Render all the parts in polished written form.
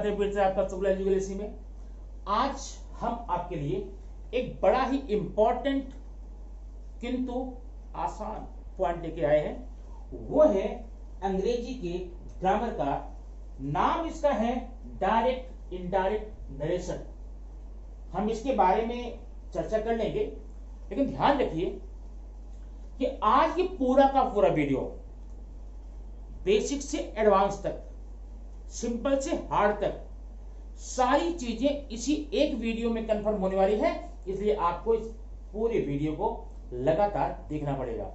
स्वागत है फिर से आपका शुक्ला एजुकेशन में। आज हम आपके लिए एक बड़ा ही इंपॉर्टेंट किंतु आसान पॉइंट लेके आए हैं। वो है अंग्रेजी के ग्रामर का नाम, इसका है डायरेक्ट इनडायरेक्ट नरेशन। हम इसके बारे में चर्चा कर लेंगे, लेकिन ध्यान रखिए कि आज ये पूरा का पूरा वीडियो बेसिक से एडवांस तक, सिंपल से हार्ड तक सारी चीजें इसी एक वीडियो में कंफर्म होने वाली है। इसलिए आपको इस पूरे वीडियो को लगातार देखना पड़ेगा।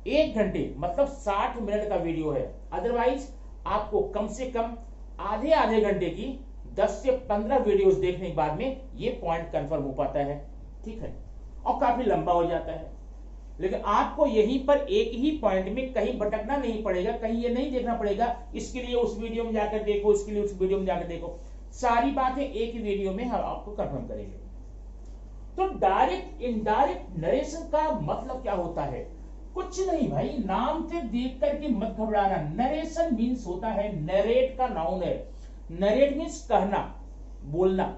1 घंटे मतलब 60 मिनट का वीडियो है, अदरवाइज आपको कम से कम आधे आधे घंटे की 10 से 15 वीडियोस देखने के बाद में ये पॉइंट कंफर्म हो पाता है, ठीक है, और काफी लंबा हो जाता है। लेकिन आपको यहीं पर एक ही पॉइंट में कहीं भटकना नहीं पड़ेगा, कहीं ये नहीं देखना पड़ेगा इसके लिए उस वीडियो में जाकर देखो, इसके लिए उस वीडियो में जाकर देखो। सारी बातें एक ही वीडियो में हम आपको कंफर्म करेंगे। तो डायरेक्ट इनडायरेक्ट नरेशन का मतलब क्या होता है? कुछ नहीं भाई, नाम से देख करके मत घबराना। नरेशन मीन्स होता है, नरेट का नाउन है। नरेट मीन्स कहना, बोलना,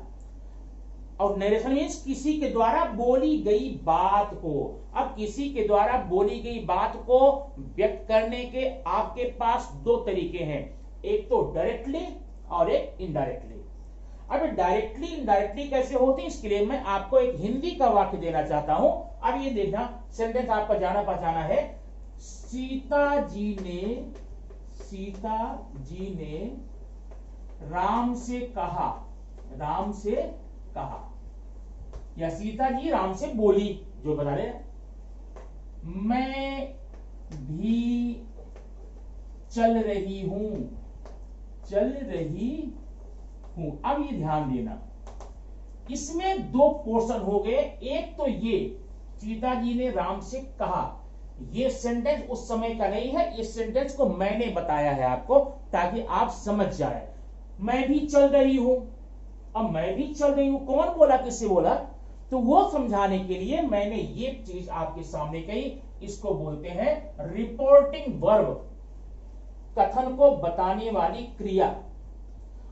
और नरेशन मीन्स किसी के द्वारा बोली गई बात को। अब किसी के द्वारा बोली गई बात को व्यक्त करने के आपके पास 2 तरीके हैं, एक तो डायरेक्टली और एक इनडायरेक्टली। अब डायरेक्टली इनडायरेक्टली कैसे होते हैं, इसके लिए मैं आपको एक हिंदी का वाक्य देना चाहता हूं। अब ये देखना, सेंटेंस आपका जाना पहचाना है। सीता जी ने राम से कहा, राम से कहा, या सीता जी राम से बोली, जो बता रहे हैं। मैं भी चल रही हूं, चल रही हूं। अब ये ध्यान देना, इसमें 2 पोर्शन हो गए। एक तो ये सीता जी ने राम से कहा, ये सेंटेंस उस समय का नहीं है, इस सेंटेंस को मैंने बताया है आपको ताकि आप समझ जाए। मैं भी चल रही हूं, अब मैं भी चल रही हूं कौन बोला, किससे बोला, तो वो समझाने के लिए मैंने ये चीज आपके सामने कही। इसको बोलते हैं रिपोर्टिंग वर्ब, कथन को बताने वाली क्रिया।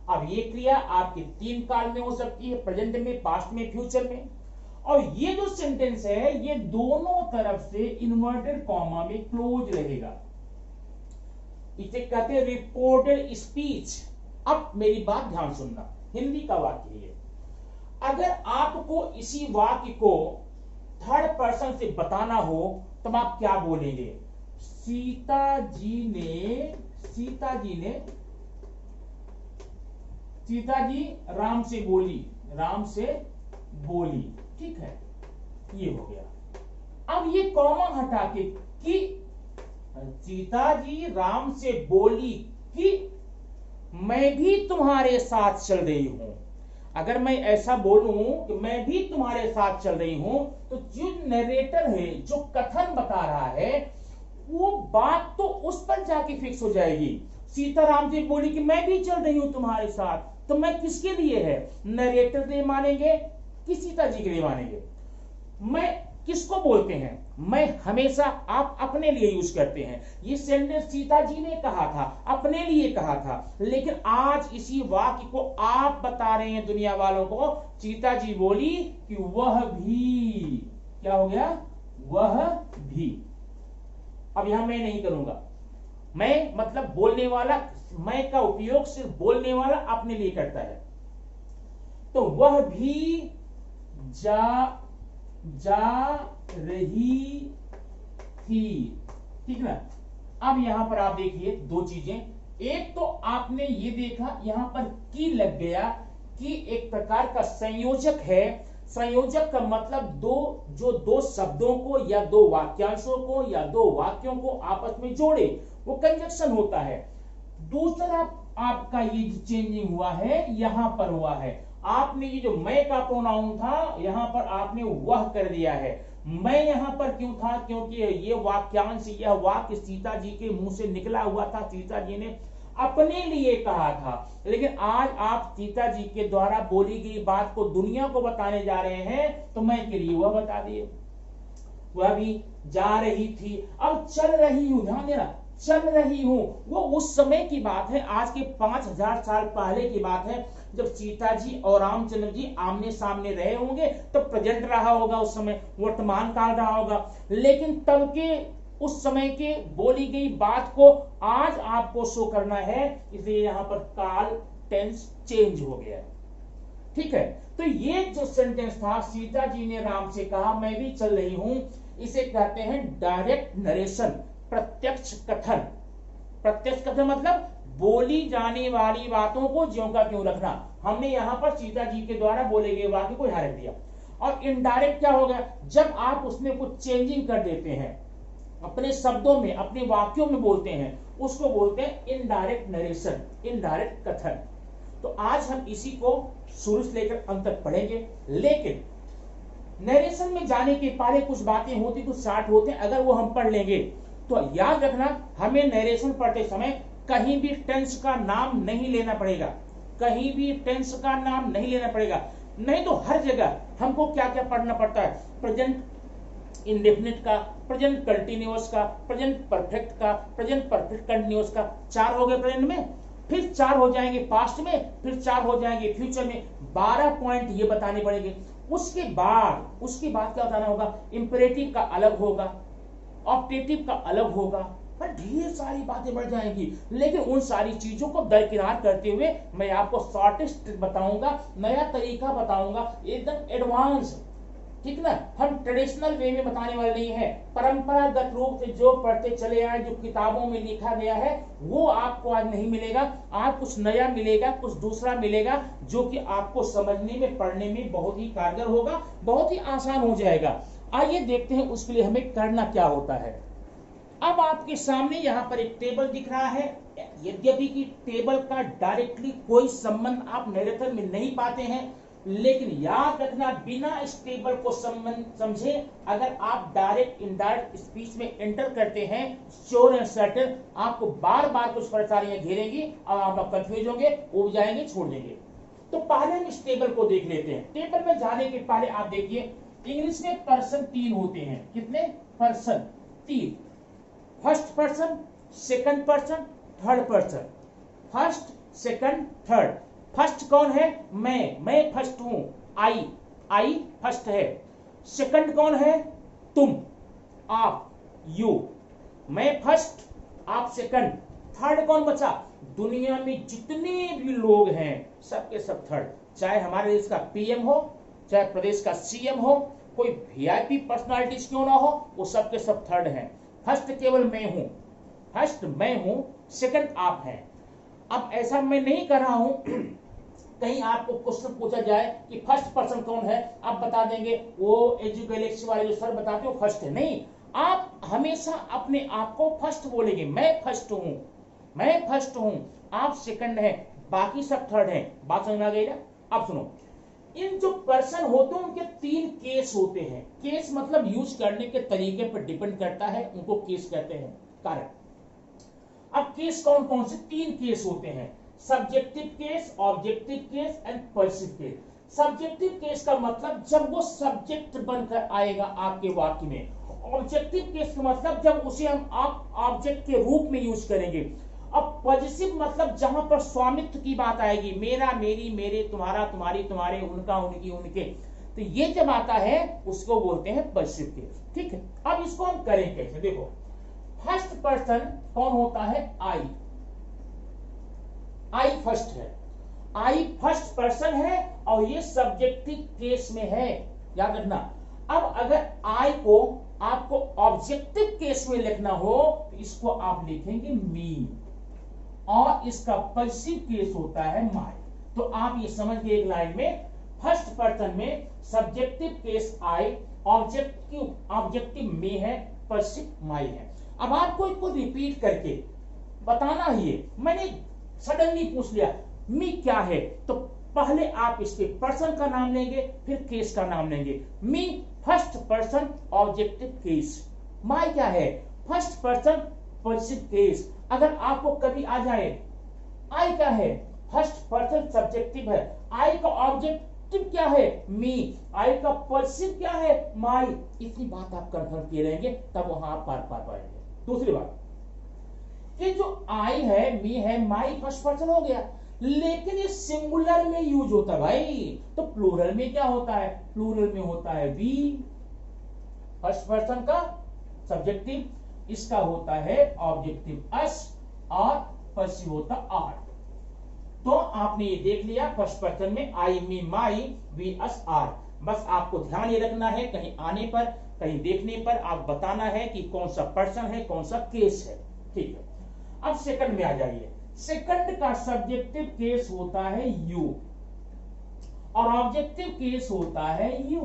अब ये क्रिया आपके 3 काल में हो सकती है, प्रेजेंट में, पास्ट में, फ्यूचर में। और ये जो सेंटेंस है ये दोनों तरफ से इन्वर्टेड कॉमा में क्लोज रहेगा। इसे कहते हैं रिपोर्टेड स्पीच। अब मेरी बात ध्यान सुनना, हिंदी का वाक्य है। अगर आपको इसी वाक्य को 3rd पर्सन से बताना हो तो आप क्या बोलेंगे? सीता जी राम से बोली, राम से बोली, ठीक है, ये हो गया। अब ये कॉमा हटा के कि सीता जी राम से बोली कि मैं भी तुम्हारे साथ चल रही हूं। अगर मैं ऐसा बोलूं कि मैं भी तुम्हारे साथ चल रही हूं, तो जो नरेटर है, जो कथन बता रहा है, वो बात तो उस पर जाके फिक्स हो जाएगी। सीताराम जी बोली कि मैं भी चल रही हूं तुम्हारे साथ, तो मैं किसके लिए है? नरेटर के लिए मानेंगे कि सीता जी के लिए मानेंगे? मैं किसको बोलते हैं? मैं हमेशा आप अपने लिए यूज करते हैं। ये सेंटेंस सीता जी ने कहा था, अपने लिए कहा था, लेकिन आज इसी वाक्य को आप बता रहे हैं दुनिया वालों को। सीता जी बोली कि वह भी, क्या हो गया? वह भी। अब यहां मैं नहीं करूंगा, मैं मतलब बोलने वाला, मैं का उपयोग सिर्फ बोलने वाला अपने लिए करता है। तो वह भी जा रही थी, ठीक ना। अब यहां पर आप देखिए 2 चीजें। एक तो आपने ये देखा यहां पर की लग गया, कि एक प्रकार का संयोजक है। संयोजक का मतलब जो दो शब्दों को या 2 वाक्यांशों को या 2 वाक्यों को आपस में जोड़े, वो कंजक्शन होता है। दूसरा आपका ये जो चेंजिंग हुआ है यहां पर हुआ है, आपने ये जो मैं का प्रोनाउन था यहां पर आपने वह कर दिया है। मैं यहां पर क्यों था? क्योंकि ये वाक्यांश, यह वाक्य सीता जी के मुंह से निकला हुआ था, सीता जी ने अपने लिए कहा था। लेकिन आज आप सीता जी के द्वारा बोली गई बात को दुनिया को बताने जा रहे हैं, तो मैं के लिए वह बता दिए। वह भी जा रही थी, अब चल रही हूं, ध्यान देना, चल रही हूं, वो उस समय की बात है, आज के 5000 साल पहले की बात है। जब सीता जी और रामचंद्र जी आमने सामने रहे होंगे तो प्रेजेंट रहा होगा, उस समय वर्तमान काल रहा होगा। लेकिन तब के उस समय के बोली गई बात को आज आपको शो करना है, इसलिए यहां पर काल टेंस चेंज हो गया। ठीक है, तो ये जो सेंटेंस था, सीता जी ने राम से कहा मैं भी चल रही हूं, इसे कहते हैं डायरेक्ट नरेशन, प्रत्यक्ष कथन। प्रत्यक्ष कथन मतलब बोली जाने वाली बातों को ज्यों का त्यों रखना। हमने यहां पर सीता जी के द्वारा बोले गए वाक्य को यहां रख दिया। और इनडायरेक्ट क्या होगा, जब आप उसमें कुछ चेंजिंग कर देते हैं, अपने शब्दों में, अपने वाक्यों में बोलते हैं, उसको बोलते हैं इनडायरेक्ट नरेशन, इनडायरेक्ट कथन। तो आज हम इसी को शुरू से लेकर अंत तक पढ़ेंगे। लेकिन नरेशन में जाने के पहले कुछ बातें होती, कुछ शार्ट होते हैं, अगर वो हम पढ़ लेंगे तो याद रखना, हमें नरेशन पढ़ते समय कहीं भी टेंस का नाम नहीं लेना पड़ेगा, कहीं भी टेंस का नाम नहीं लेना पड़ेगा। नहीं तो हर जगह हमको क्या क्या पढ़ना पड़ता है, प्रेजेंट इंडेफिनिट का, प्रेजेंट कंटिन्यूअस का, प्रेजेंट परफेक्ट का, प्रेजेंट परफेक्ट कंटिन्यूअस का। 4 हो गए प्रेजेंट में, फिर 4 हो जाएंगे पास्ट में, फिर 4 हो जाएंगे फ्यूचर में। 12 पॉइंट ये बताने पड़ेंगे। उसके बाद क्या बताना होगा, इंपेरेटिव का अलग होगा, ऑप्टेटिव का अलग होगा, पर ढेर सारी बातें बढ़ जाएंगी। लेकिन उन सारी चीजों को दरकिनार करते हुए मैं आपको शॉर्टेस्ट बताऊंगा, नया तरीका बताऊंगा, एकदम एडवांस। ठीक ना, हम ट्रेडिशनल वे में बताने वाले नहीं है। परंपरागत रूप से जो पढ़ते चले आए, जो किताबों में लिखा गया है, वो आपको आज नहीं मिलेगा। आज कुछ नया मिलेगा, कुछ दूसरा मिलेगा, जो कि आपको समझने में, पढ़ने में बहुत ही कारगर होगा, बहुत ही आसान हो जाएगा। आइए देखते हैं उसके लिए हमें करना क्या होता है। अब आपके सामने यहाँ पर एक टेबल दिख रहा है। यद्यपि कि टेबल का डायरेक्टली कोई संबंध आप नरेशन में नहीं पाते हैं, लेकिन याद रखना, बिना इस टेबल को समझे अगर आप डायरेक्ट इनडायरेक्ट स्पीच में एंटर करते हैं, श्योर एंड सर्टेन आपको बार बार कुछ परेशानियां घेरेंगी और आप कंफ्यूज होंगे, उब जाएंगे, छोड़ देंगे। तो पहले हम इस टेबल को देख लेते हैं। टेबल में जाने के पहले आप देखिए, इंग्लिश में पर्सन 3 होते हैं। कितने person? 3। First person, second person, third person. First, second, third. First कौन है? मैं फर्स्ट हूं, आई फर्स्ट है। सेकंड कौन है? तुम, आप, यू। मैं फर्स्ट, आप सेकंड। थर्ड कौन बचा? दुनिया में जितने भी लोग हैं सबके सब थर्ड। चाहे हमारे देश का पीएम हो, चाहे प्रदेश का सीएम हो, कोई वीआईपी पर्सनालिटीज क्यों ना हो, वो सबके सब थर्ड हैं। फर्स्ट केवल मैं हूं, फर्स्ट मैं हूं, सेकंड आप हैं। अब ऐसा मैं नहीं कर रहा हूं कहीं आपको क्वेश्चन पूछा जाए कि फर्स्ट पर्सन कौन है, आप बता देंगे वो एजुगैलेक्सी वाले जो सर बताते हो फर्स्ट है। नहीं, आप हमेशा अपने आप को फर्स्ट बोलेंगे। मैं फर्स्ट हूं, मैं फर्स्ट हूं, आप सेकंड है, बाकी सब थर्ड है। बात समझ में आ गई ना? अब सुनो, इन जो पर्सन होते हैं उनके 3 केस होते हैं। केस मतलब यूज करने के तरीके पर डिपेंड करता है, उनको केस कहते हैं, कारण। अब केस कौन कौन से? 3 केस होते हैं, subjective case, objective case and perceive case. Subjective case का मतलब जब वो सब्जेक्ट बनकर आएगा आपके वाक्य में। ऑब्जेक्टिव केस का मतलब जब उसे हम आप ऑब्जेक्ट के रूप में यूज करेंगे। अब पॉजिटिव मतलब जहां पर स्वामित्व की बात आएगी, मेरा, मेरी, मेरे, तुम्हारा, तुम्हारी, तुम्हारे, उनका, उनकी, उनके, तो ये जब आता है उसको बोलते हैं पॉजिटिव केस। ठीक है, अब इसको हम करें कैसे? देखो, फर्स्ट पर्सन कौन होता है? आई फर्स्ट है, आई फर्स्ट पर्सन है और ये सब्जेक्टिव केस में है, याद रखना। अब अगर आई को आपको ऑब्जेक्टिव केस में लिखना हो तो इसको आप लिखेंगे मी, और इसका पॉजिटिव केस होता है माई। तो आप ये समझ गए एक लाइन में, फर्स्ट पर्सन में सब्जेक्टिव केस आई, ऑब्जेक्टिव मी है, पॉजिटिव माई है। अब आपको इसको रिपीट करके बताना ही है। मैंने सडनली पूछ लिया मी क्या है, तो पहले आप इसके पर्सन का नाम लेंगे, फिर केस का नाम लेंगे। मी फर्स्ट पर्सन ऑब्जेक्टिव केस, माई क्या है? First person positive case. अगर आपको कभी आ जाए आई क्या है? फर्स्ट पर्सन सब्जेक्टिव है, आई का ऑब्जेक्टिव क्या है? मी, आई का पॉजिटिव क्या है? माई। इतनी बात आप कंफर्म किए रहेंगे, तब वहां आप पार पाएंगे। दूसरी बात, ये जो आई है, मी है, माई फर्स्ट पर्सन हो गया, लेकिन ये सिंगुलर में यूज होता है भाई, तो प्लूरल में क्या होता है? प्लूरल में होता है वी, फर्स्ट पर्सन का सब्जेक्टिव, इसका होता है ऑब्जेक्टिव अस, और पॉसेसिव होता आर। तो आपने ये देख लिया फर्स्ट पर्सन में आई, मी, माई, वी, अस, आर। बस आपको ध्यान ये रखना है, कहीं आने पर, कहीं देखने पर आप बताना है कि कौन सा पर्सन है, कौन सा केस है। ठीक है, अब सेकंड में आ जाइए। सेकंड का सब्जेक्टिव केस होता है यू, और ऑब्जेक्टिव केस होता है यू,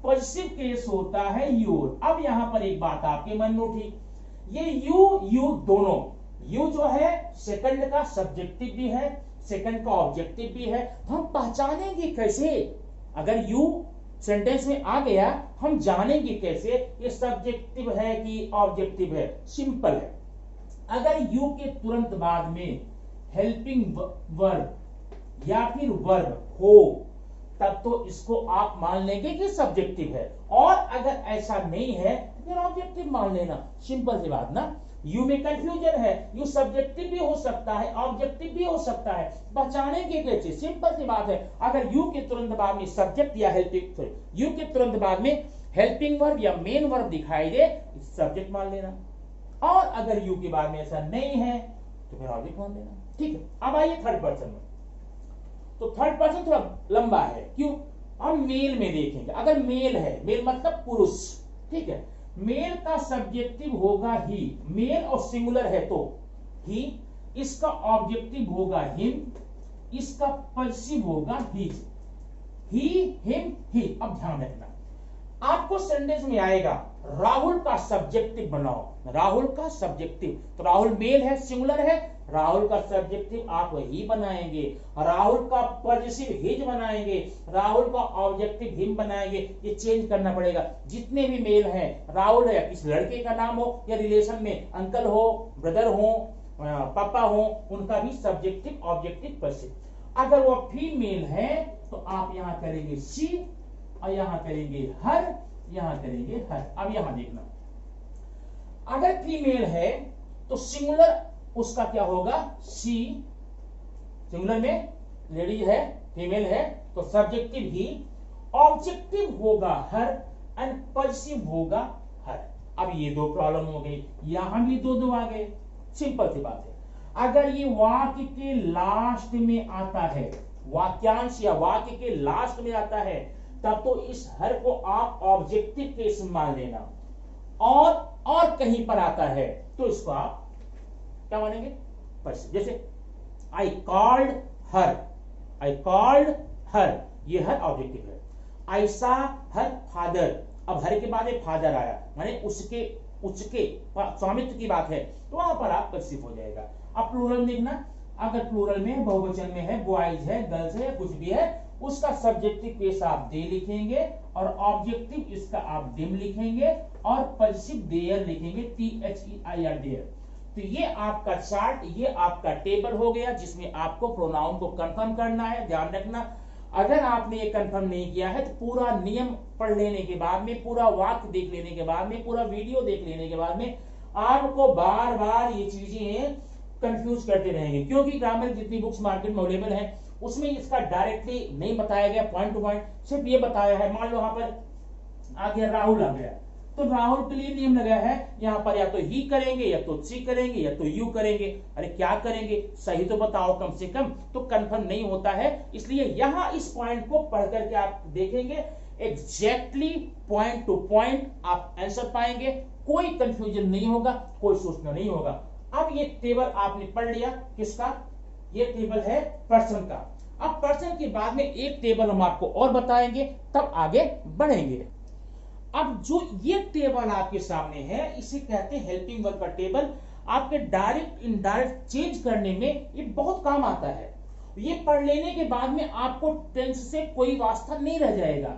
पॉजिटिव केस होता है योर। अब यहां पर एक बात आपके मन में उठी, ये यू दोनों, यू जो है सेकंड का सब्जेक्टिव भी है, सेकंड का ऑब्जेक्टिव भी है, तो हम पहचानेंगे कैसे? अगर यू सेंटेंस में आ गया, हम जानेंगे कैसे ये सब्जेक्टिव है कि ऑब्जेक्टिव है? सिंपल है, अगर यू के तुरंत बाद में हेल्पिंग वर्ब या फिर वर्ब हो, तब तो इसको आप मान लेंगे कि सब्जेक्टिव है, और अगर ऐसा नहीं है फिर ऑब्जेक्टिव मान लेना। सिंपल सी बात ना। यू में कंफ्यूजन है, यू सब्जेक्टिव भी हो सकता है, ऑब्जेक्टिव भी हो सकता है, पहचानेंगे कैसे? सिंपल सी बात है, अगर यू के तुरंत बाद में सब्जेक्ट या हेल्पिंग, यू के तुरंत बाद में हेल्पिंग वर्ब या मेन वर्ब दिखाई दे, सब्जेक्ट मान लेना, और अगर यू के बाद में ऐसा नहीं है तो फिर ऑब्जेक्ट मान लेना। ठीक है, अब आइए थर्ड पर्सन में। तो थर्ड पर्सन थोड़ा लंबा है, क्यों? हम मेल में देखेंगे। अगर मेल है, मेल मतलब पुरुष, ठीक है, मेल का सब्जेक्टिव होगा ही, मेल और सिंगुलर है तो ही, इसका ऑब्जेक्टिव होगा हिम, इसका पॉजिटिव होगा हिज, ही, हिम, ही। अब ध्यान रखना, आपको सेंटेंस में आएगा राहुल का सब्जेक्टिव बनाओ, राहुल का सब्जेक्टिव, तो राहुल मेल है, सिंगुलर है, राहुल का सब्जेक्टिव आप ही बनाएंगे, राहुल का पॉजिटिव हिज बनाएंगे, राहुल का ऑब्जेक्टिव हिम बनाएंगे। ये चेंज करना पड़ेगा। जितने भी मेल हैं, राहुल है, किस लड़के का नाम हो या रिलेशन में अंकल हो, ब्रदर हो, पापा हो, उनका भी सब्जेक्टिव, ऑब्जेक्टिव, पॉजिटिव। अगर वो फीमेल है तो आप यहां करेंगे शी, और यहां करेंगे हर, यहां करेंगे हर। अब यहां देखना, अगर फीमेल है तो सिंगुलर उसका क्या होगा? शी, सिंगुलर में लेडी है, फीमेल है, तो सब्जेक्टिव ही, ऑब्जेक्टिव होगा हर, एंड पॉजिटिव होगा हर। अब ये दो प्रॉब्लम हो गई, यहां भी दो आ गए। सिंपल सी बात है, अगर ये वाक्य के लास्ट में आता है, वाक्यांश या वाक्य के लास्ट में आता है, तब तो इस हर को आप ऑब्जेक्टिव केस मान लेना, और कहीं पर आता है तो इसको आप क्या मानेंगे? पॉजिटिव। जैसे I called her, I called her, ये हर ऑब्जेक्टिव है। आई सा हर फादर, अब हर के बाद में फादर आया, माने उसके स्वामित्व की बात है, तो वहां पर आप पॉजिटिव हो जाएगा। अब प्लूरल देखना, अगर प्लूरल में बहुवचन में है, बॉयज है, गर्ल्स है, कुछ भी है, उसका सब्जेक्टिव केस आप दे लिखेंगे, और ऑब्जेक्टिव इसका आप डिम लिखेंगे, और पॉजिटिव देयर लिखेंगे, THEIR देयर। तो ये आपका चार्ट, ये आपका टेबल हो गया, जिसमें आपको प्रोनाउन को कंफर्म करना है। ध्यान रखना, अगर आपने ये कंफर्म नहीं किया है तो पूरा नियम पढ़ लेने के बाद में, पूरा वाक्य देख लेने के बाद में, पूरा वीडियो देख लेने के बाद में, आपको बार बार ये चीजें कंफ्यूज करते रहेंगे, क्योंकि ग्रामर जितनी बुक्स मार्केट में अवेलेबल है उसमें इसका डायरेक्टली नहीं बताया गया, पॉइंट टू पॉइंट सिर्फ ये बताया है। मान लो वहां पर आ गया राहुल आ गया, तो राहुल के लिए नियम लगा है, यहां पर या तो ही करेंगे, या तो सी करेंगे, या तो यू करेंगे। अरे क्या करेंगे, सही तो बताओ कम से कम। तो कंफर्म नहीं होता है, इसलिए यहां इस पॉइंट को पढ़ करके आप देखेंगे, एग्जैक्टली पॉइंट टू पॉइंट आप आंसर पाएंगे, कोई कंफ्यूजन नहीं होगा, कोई सोचना नहीं होगा। अब ये टेबल आपने पढ़ लिया, किसका? ये टेबल है पर्सन का। अब पर्सन के बाद में एक टेबल हम आपको और बताएंगे, तब आगे बढ़ेंगे। अब जो ये टेबल आपके सामने है, इसे कहते हैं हेल्पिंग वर्ब का टेबल। आपके डायरेक्ट इनडायरेक्ट चेंज करने में ये बहुत काम आता है। ये पढ़ लेने के बाद में आपको टेंस से कोई वास्ता नहीं रह जाएगा।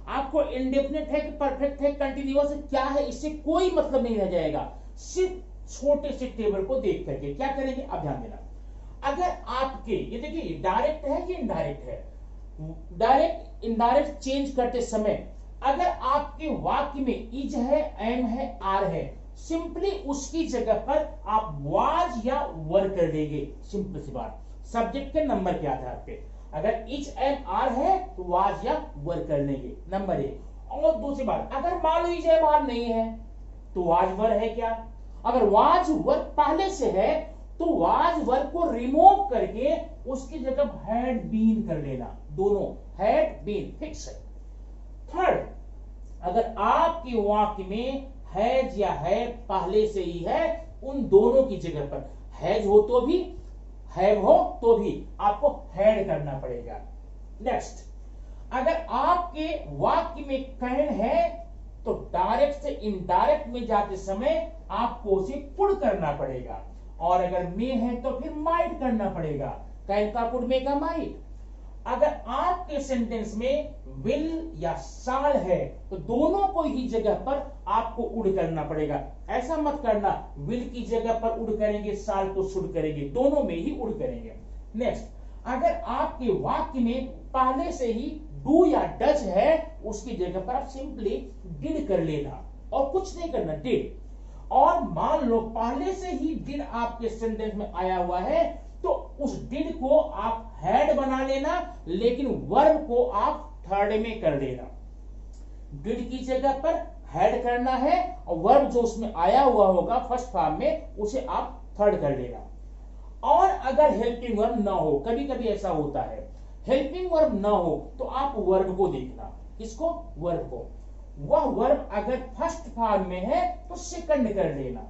आपको इंडेफिनिट है कि परफेक्ट है, कंटिन्यूअस है, क्या है, इससे कोई मतलब नहीं रह जाएगा। सिर्फ छोटे से टेबल को देख करके क्या करेंगे, अब ध्यान देना। अगर आपके ये देखिए डायरेक्ट है कि इनडायरेक्ट है, डायरेक्ट इनडायरेक्ट चेंज करते समय अगर आपके वाक्य में इज है, एम है, आर है, सिंपली उसकी जगह पर आप वाज या वर कर देंगे। सिंपल सी बात, सब्जेक्ट के नंबर के आधार पे। अगर इच एम आर है तो वाज या वर कर लेंगे, नंबर 1। और दूसरी बात, अगर मान लो इच एम आर नहीं है तो वाज वर है क्या? अगर वाज वर पहले से है तो वाज वर को रिमूव करके उसकी जगह हैड बीन कर लेना, दोनों हैड बीन फिक्स है। थर्ड, अगर आपके वाक्य में हैज या है पहले से ही है, उन दोनों की जगह पर हैज हो तो भी, हैव हो तो भी आपको हैड करना पड़ेगा। नेक्स्ट, अगर आपके वाक्य में कैन है तो डायरेक्ट से इनडायरेक्ट में जाते समय आपको उसे कुड करना पड़ेगा, और अगर मे है तो फिर माइट करना पड़ेगा, कैन का कुड, मे का माइट। अगर आपके सेंटेंस में विल या साल है तो दोनों को ही जगह पर आपको उड़ करना पड़ेगा। ऐसा मत करना विल की जगह पर उड़ करेंगे, साल को शुड करेंगे, दोनों में ही उड़ करेंगे। नेक्स्ट, अगर आपके वाक्य में पहले से ही डू या डज है, उसकी जगह पर आप सिंपली डिड कर लेना और कुछ नहीं करना, डिड। और मान लो पहले से ही डिड आपके सेंटेंस में आया हुआ है तो उस डिड को आप हैड बना लेना, लेकिन वर्ब को आप थर्ड में कर देना। डिड की जगह पर हैड करना है और वर्ब जो उसमें आया हुआ होगा फर्स्ट फॉर्म में उसे आप थर्ड कर लेना। और अगर हेल्पिंग वर्ब ना हो, कभी कभी ऐसा होता है हेल्पिंग वर्ब ना हो तो आप वर्ब को देखना, किसको, वर्ब को। वह वर्ब अगर फर्स्ट फॉर्म में है तो सेकंड कर लेना,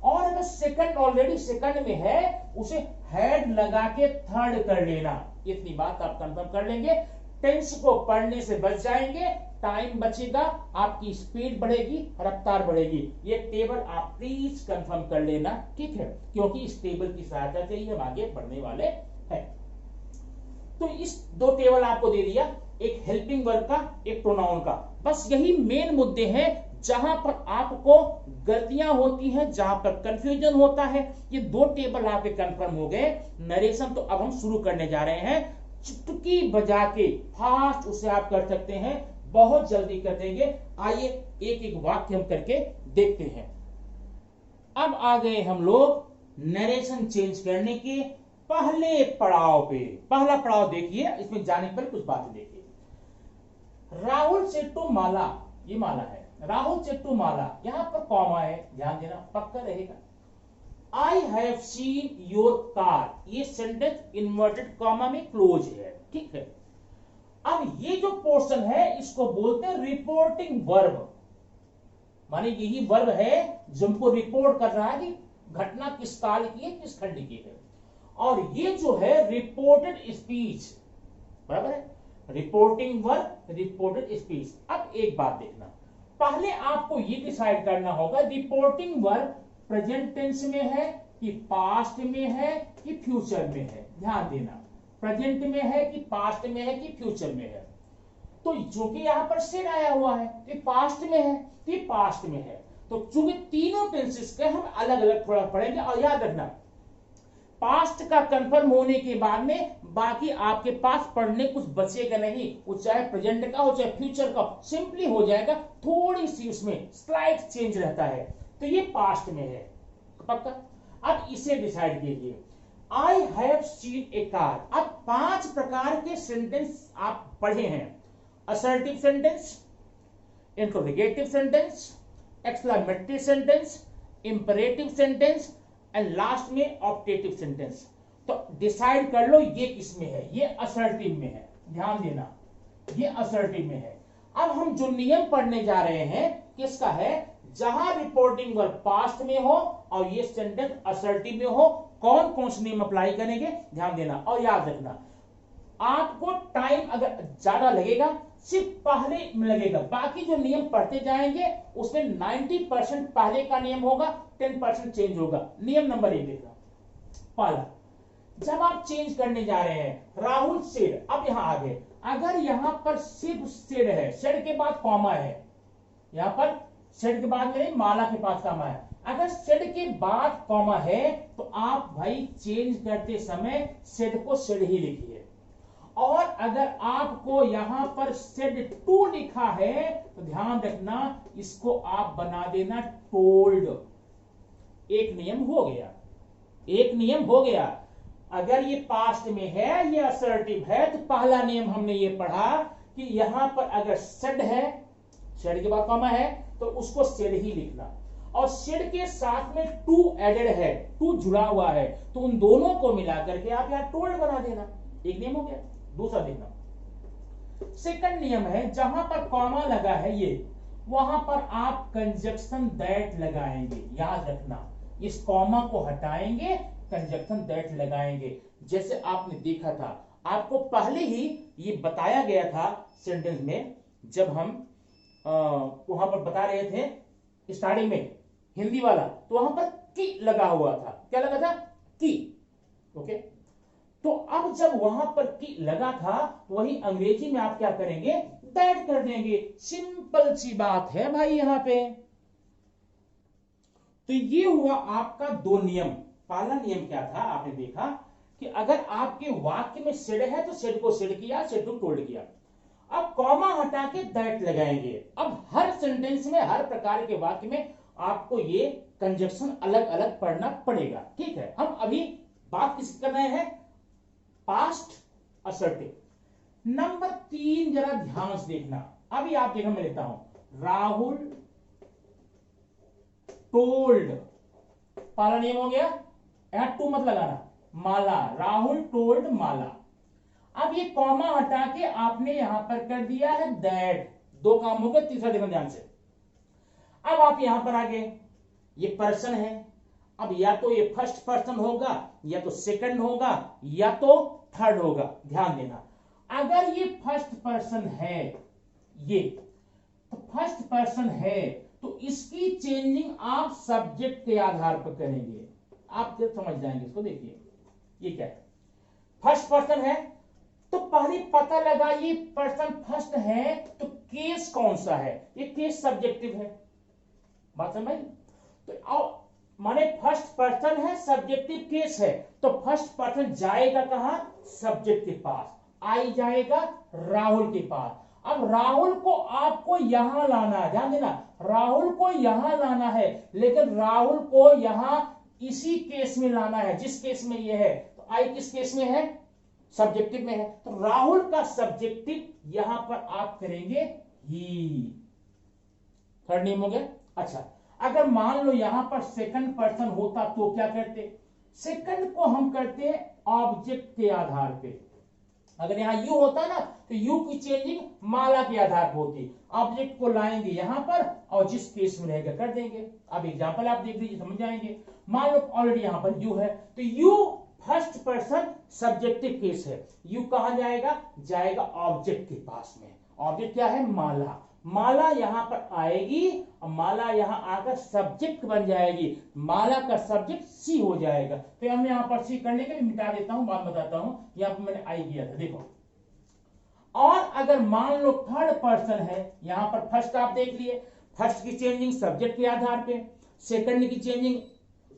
और अगर सेकंड ऑलरेडी सेकंड में है उसे हैड लगा के थर्ड कर लेना। इतनी बात आप कंफर्म कर लेंगे, टेंस को पढ़ने से बच जाएंगे, टाइम बचेगा, आपकी स्पीड बढ़ेगी, रफ्तार बढ़ेगी। ये टेबल आप प्लीज कंफर्म कर लेना, ठीक है, क्योंकि इस टेबल की सहायता से ही हम आगे बढ़ने वाले हैं। तो इस दो टेबल आपको दे दिया, एक हेल्पिंग वर्ब का, एक प्रोनाउन का। बस यही मेन मुद्दे हैं जहां पर आपको गलतियां होती हैं, जहां पर कंफ्यूजन होता है। ये दो टेबल आपके कंफर्म हो गए। नरेशन तो अब हम शुरू करने जा रहे हैं, चुटकी बजा के फास्ट उसे आप कर सकते हैं, बहुत जल्दी कर देंगे। आइए एक एक वाक्य हम करके देखते हैं। अब आ गए हम लोग नरेशन चेंज करने के पहले पड़ाव पे। पहला पड़ाव देखिए, इसमें जाने पर कुछ बातें देखिए। राहुल चेट्टू माला, ये माला है, राहुल चेट्टू माला, यहां पर कॉमा है, ध्यान देना, पक्का रहेगा। आई हैव सीन योर कार, ये सेंटेंस इन्वर्टेड कॉमा में क्लोज है, ठीक है। अब ये जो पोर्शन है इसको बोलते हैं रिपोर्टिंग वर्ब, माने यही वर्ब है जो हमको रिपोर्ट कर रहा है कि घटना किस काल की है, किस खंड की है। और ये जो है रिपोर्टेड स्पीच, बराबर है, रिपोर्टिंग वर्ब, रिपोर्टेड स्पीच। अब एक बात देखना, पहले आपको ये डिसाइड करना होगा रिपोर्टिंग वर्ब प्रेजेंट टेंस में है कि पास्ट में है कि फ्यूचर में है। ध्यान देना, प्रेजेंट में है कि पास्ट में है कि फ्यूचर में है। तो जो कि यहां पर सेड आया हुआ है कि पास्ट में है कि पास्ट में है, तो चूंकि तीनों टेंसेस के हम अलग अलग थोड़ा पढ़ेंगे। और याद रखना, पास्ट का कंफर्म होने के बाद में बाकी आपके पास पढ़ने कुछ बचेगा नहीं, वो चाहे प्रेजेंट का हो चाहे फ्यूचर का हो, सिंपली हो जाएगा। थोड़ी सी उसमें स्लाइड चेंज रहता है, तो ये पास्ट में है पक्का। अब इसे डिसाइड कीजिए, आई हैव सीन ए कार। अब 5 प्रकार के सेंटेंस आप पढ़े हैं, assertive sentence, interrogative sentence, exclamatory sentence, imperative sentence and last में ऑप्टेटिव सेंटेंस। तो डिसाइड कर लो ये किस में है, ये असर्टिव में है, ध्यान देना, ये असर्टिव में है। अब हम जो नियम पढ़ने जा रहे हैं किसका है, जहां रिपोर्टिंग वर्ब पास्ट में हो और ये सेंटेंस असर्टिव में हो, कौन कौन से नियम अप्लाई करेंगे, ध्यान देना। और याद रखना, आपको टाइम अगर ज्यादा लगेगा सिर्फ पहले में लगेगा, बाकी जो नियम पढ़ते जाएंगे उसमें 90% पहले का नियम होगा, 10% चेंज होगा। नियम नंबर 1 देखना, पहला, जब आप चेंज करने जा रहे हैं, राहुल सेड, अब यहां आ गए, अगर यहां पर सिर्फ सेड है, सेड के बाद कॉमा है, यहां पर सेड के बाद में माला के पास कॉमा है, अगर सेड के बाद कॉमा है तो आप भाई चेंज करते समय सेड को सेड ही लिखिए। और अगर आपको यहां पर सेड टू लिखा है तो ध्यान रखना इसको आप बना देना टोल्ड। एक नियम हो गया, एक नियम हो गया। अगर ये पास्ट में है, ये असर्टिव है, तो पहला नियम हमने ये पढ़ा कि यहां पर अगर सेड है, सेड के बाद कॉमा है, तो उसको सेड ही लिखना, और सेड के साथ में टू एडेड है, टू जुड़ा हुआ है, तो उन दोनों को मिला करके आप यहां टोल्ड बना देना। एक नियम हो गया। दूसरा देखना, सेकंड नियम है, जहां पर कॉमा लगा है ये, वहां पर आप कंजक्शन दैट लगाएंगे। याद रखना, इस कॉमा को हटाएंगे, कंजक्शन दैट लगाएंगे। जैसे आपने देखा था, आपको पहले ही ये बताया गया था सेंटेंस में, जब हम वहां पर बता रहे थे स्टार्टिंग में हिंदी वाला, तो वहां पर की लगा हुआ था। क्या लगा था? की। ओके, तो अब जब वहां पर की लगा था, तो वही अंग्रेजी में आप क्या करेंगे? दैट कर देंगे। सिंपल सी बात है भाई यहां पे। तो ये हुआ आपका दो नियम। पहला नियम क्या था? आपने देखा कि अगर आपके वाक्य में सेड है तो सेड को सेड किया, सेड को टोल्ड किया। अब कॉमा हटा के दैट लगाएंगे। अब हर सेंटेंस में, हर प्रकार के वाक्य में आपको ये कंजक्शन अलग अलग पढ़ना पड़ेगा। ठीक है, हम अभी बात किस कर रहे हैं? Past assertive. नंबर 3 जरा ध्यान से देखना। अभी आप देखो, मैं लिखता हूं राहुल टोल्ड, पहला नियम हो गया। यहां टू मत लगाना, माला, राहुल टोल्ड माला। अब ये कॉमा हटा के आपने यहां पर कर दिया है दैट। दो काम हो गए। तीसरा देखो ध्यान से। अब आप यहां पर आगे, ये पर्सन है, अब या तो ये फर्स्ट पर्सन होगा, या तो सेकंड होगा, या तो थर्ड होगा। ध्यान देना, अगर ये फर्स्ट पर्सन है, ये तो फर्स्ट पर्सन है, तो इसकी चेंजिंग आप सब्जेक्ट के आधार पर करेंगे। आप फिर समझ जाएंगे इसको। देखिए ये क्या है, फर्स्ट पर्सन है, तो पहले पता लगा ये पर्सन फर्स्ट है, तो केस कौन सा है? ये केस सब्जेक्टिव है। बात समझ? तो माने फर्स्ट पर्सन है, सब्जेक्टिव केस है, तो फर्स्ट पर्सन जाएगा कहां? सब्जेक्ट के पास। आई जाएगा राहुल के पास। अब राहुल को आपको यहां लाना है। ध्यान देना, राहुल को यहां लाना है, लेकिन राहुल को यहां इसी केस में लाना है जिस केस में ये है। तो आई किस केस में है? सब्जेक्टिव में है। तो राहुल का सब्जेक्टिव यहां पर आप करेंगे ही। थर्ड नियम हो गया। अच्छा, अगर मान लो यहां पर सेकंड पर्सन होता तो क्या करते? सेकंड को हम करते हैं ऑब्जेक्ट के आधार पे। अगर यहां यू होता ना, तो यू की चेंजिंग माला के आधार पर होती। ऑब्जेक्ट को लाएंगे यहां पर, और जिस केस में रहेगा कर देंगे। अब एग्जांपल आप देख लीजिए, समझ जाएंगे। मान लो ऑलरेडी यहां पर यू है, तो you first person subjective case है। यू कहां जाएगा? जाएगा ऑब्जेक्ट के पास में। ऑब्जेक्ट क्या है? माला। माला यहां पर आएगी, और माला यहां आकर सब्जेक्ट बन जाएगी। माला का सब्जेक्ट सी हो जाएगा। तो हम यहां पर सी करने के लिए मिटा देता हूं, बात बताता हूं। यहां पर मैंने आई किया था, देखो। और अगर मान लो थर्ड पर्सन है, यहां पर फर्स्ट आप देख लिए, फर्स्ट की चेंजिंग सब्जेक्ट के आधार पे, सेकंड की चेंजिंग,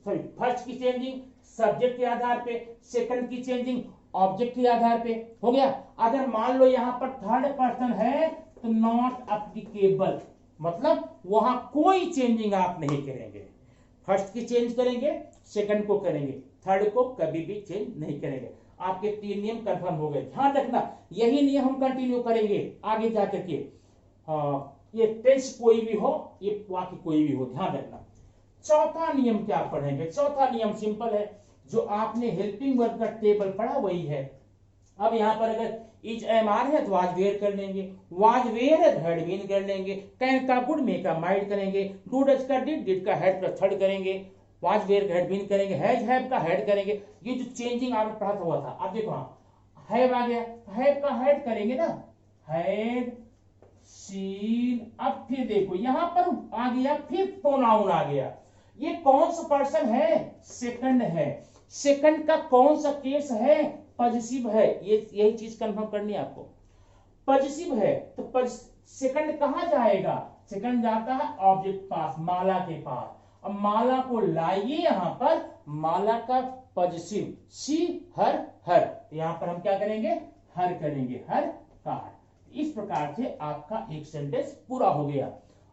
सॉरी, फर्स्ट की चेंजिंग सब्जेक्ट के आधार पे, सेकंड की चेंजिंग ऑब्जेक्ट के आधार पे। हो गया। अगर मान लो यहां पर थर्ड पर्सन है, तो नॉट एप्लीकेबल, मतलब वहां कोई चेंजिंग आप नहीं करेंगे। फर्स्ट की चेंज करेंगे, सेकंड को करेंगे, थर्ड को कभी भी चेंज नहीं करेंगे। आपके 3 नियम कंफर्म हो गए। ध्यान रखना, यही नियम हम कंटिन्यू करेंगे आगे जाकर के। ये टेंस कोई भी हो, ये वाक्य कोई भी हो, ध्यान रखना। चौथा नियम क्या पढ़ेंगे? चौथा नियम सिंपल है, जो आपने हेल्पिंग वर्ब का टेबल पढ़ा वही है। अब यहां पर अगर इज एम आर है तो वाज वेयर कर लेंगे, वाज वेयर है तो हैड बीन कर लेंगे, कैन का गुड, मे का माइट करेंगे, डू डज का डिड का हैड प्लस थर्ड करेंगे, वाज वेयर का हैड बीन करेंगे, हैज हैव का हैड करेंगे। ये जो चेंजिंग आपने पढ़ा हुआ था, अब देखो हैव आ गया, हैव का हैड करेंगे ना, हैड सीन। अब फिर देखो यहां पर आ गया, फिर प्रोनाउन आ गया। ये कौन सा पर्सन है? सेकंड है। सेकंड का कौन सा केस है? पॉजिटिव है। ये यही चीज कंफर्म करनी है आपको। पॉजिटिव है तो सेकंड कहां जाएगा? सेकंड जाता है ऑब्जेक्ट पास, माला के पास। अब माला को लाइए यहां पर, माला का पॉजिटिव सी, हर, हर। तो यहां पर हम क्या करेंगे? हर करेंगे, हर का हर। इस प्रकार से आपका एक सेंटेंस पूरा हो गया।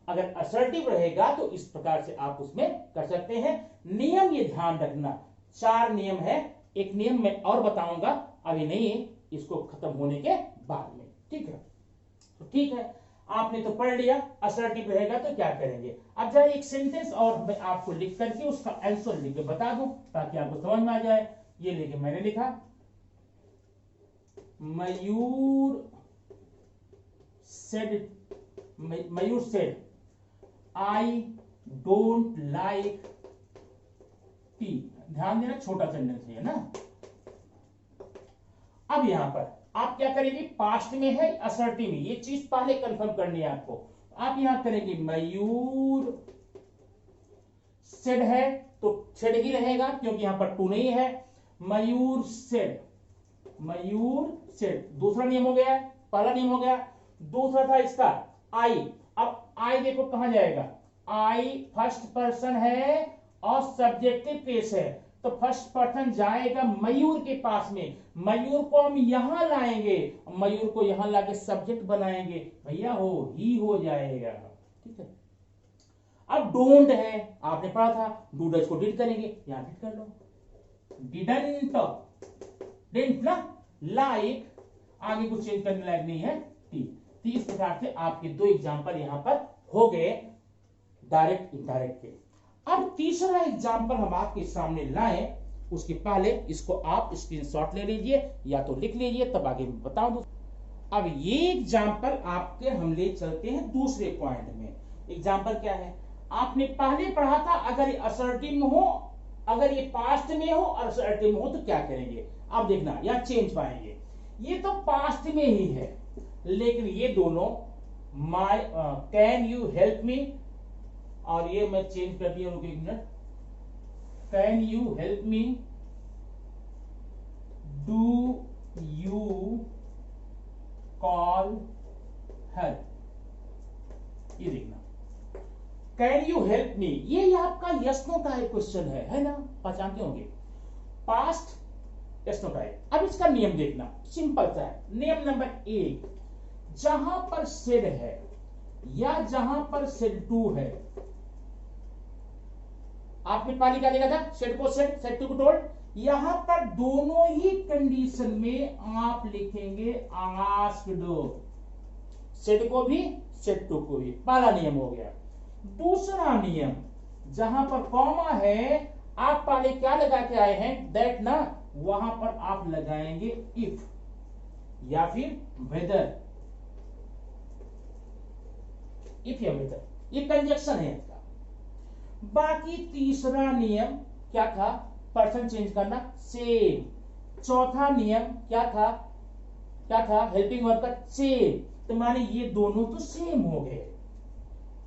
अगर असर्टिव रहेगा तो इस प्रकार से आप उसमें कर सकते हैं। नियम ये ध्यान रखना, 4 नियम है एक नियम मैं और बताऊंगा, अभी नहीं, इसको खत्म होने के बाद में, ठीक है। तो ठीक है, आपने तो पढ़ लिया असर्टिव रहेगा तो क्या करेंगे। अब जरा एक सेंटेंस और मैं आपको लिख करके उसका आंसर लिख के बता दूं ताकि आपको समझ में आ जाए। ये लेके मैंने लिखा, Mayur said I don't like tea. ध्यान देना, छोटा सेंटेंस है ना। अब यहां पर आप क्या करेंगे, पास्ट में है असर्टिव में, ये चीज पहले कंफर्म करनी है आपको। आप यहां करेंगे मयूर सेड है तो सेड ही रहेगा क्योंकि यहां पर टू नहीं है। मयूर सेड, मयूर सेड दूसरा नियम हो गया, पहला नियम हो गया। दूसरा था इसका आई। अब आई देखो कहां जाएगा, आई फर्स्ट पर्सन है और सब्जेक्टिव केस है, तो फर्स्ट पर्सन जाएगा मयूर के पास में। मयूर को हम यहां लाएंगे, मयूर को यहां लाके सब्जेक्ट बनाएंगे, भैया हो ही हो जाएगा, ठीक है। अब डोंट है, आपने पढ़ा था, डूडज को डिड करेंगे, यहां डिड कर लो। डिडंट, डिडंट ना, लाइक, आगे कुछ चेंज करने लायक नहीं है, टी। इस प्रकार से आपके दो एग्जाम्पल यहां पर हो गए, डायरेक्ट इनडायरेक्ट के। अब तीसरा एग्जाम्पल हम आपके सामने लाए, उसके पहले इसको आप स्क्रीनशॉट ले लीजिए या तो लिख लीजिए, तब आगे मैं बता दूं। अब ये एग्जाम्पल आपके हम ले चलते हैं दूसरे पॉइंट में। एग्जाम्पल क्या है, आपने पहले पढ़ा था अगर ये असर्टिव में हो, अगर ये पास्ट में हो और असर्टिव में हो तो क्या करेंगे। अब देखना यहां चेंज पाएंगे, ये तो पास्ट में ही है, लेकिन ये दोनों my can you help me, और ये मैं चेंज कर दिया, रुको एक minute, can you help me, do you call her. ये देखना, कैन यू हेल्प मी, ये आपका यस नो टाइप क्वेश्चन है ना, पहचानते होंगे, पास्ट यस नो टाइप। अब इसका नियम देखना, सिंपल सा है। नियम नंबर 1, जहां पर सेड है या जहां पर सेड टू है, आपने पहले क्या देखा था, सेड को सेड, सेड टू को टोल्ड, यहां पर दोनों ही कंडीशन में आप लिखेंगे आस्क्ड, सेड को भी सेड टू को भी, पहला नियम हो गया। दूसरा नियम, जहां पर कॉमा है, आप पहले क्या लगा के आए हैं, दैट ना, वहां पर आप लगाएंगे इफ या फिर वेदर, इफ या वेदर, ये कंजक्शन है इसका। बाकी तीसरा नियम क्या था, पर्सन चेंज करना, सेम। चौथा नियम क्या था, क्या था, हेल्पिंग वर्ब का सेम। तो माने ये दोनों तो सेम हो गए।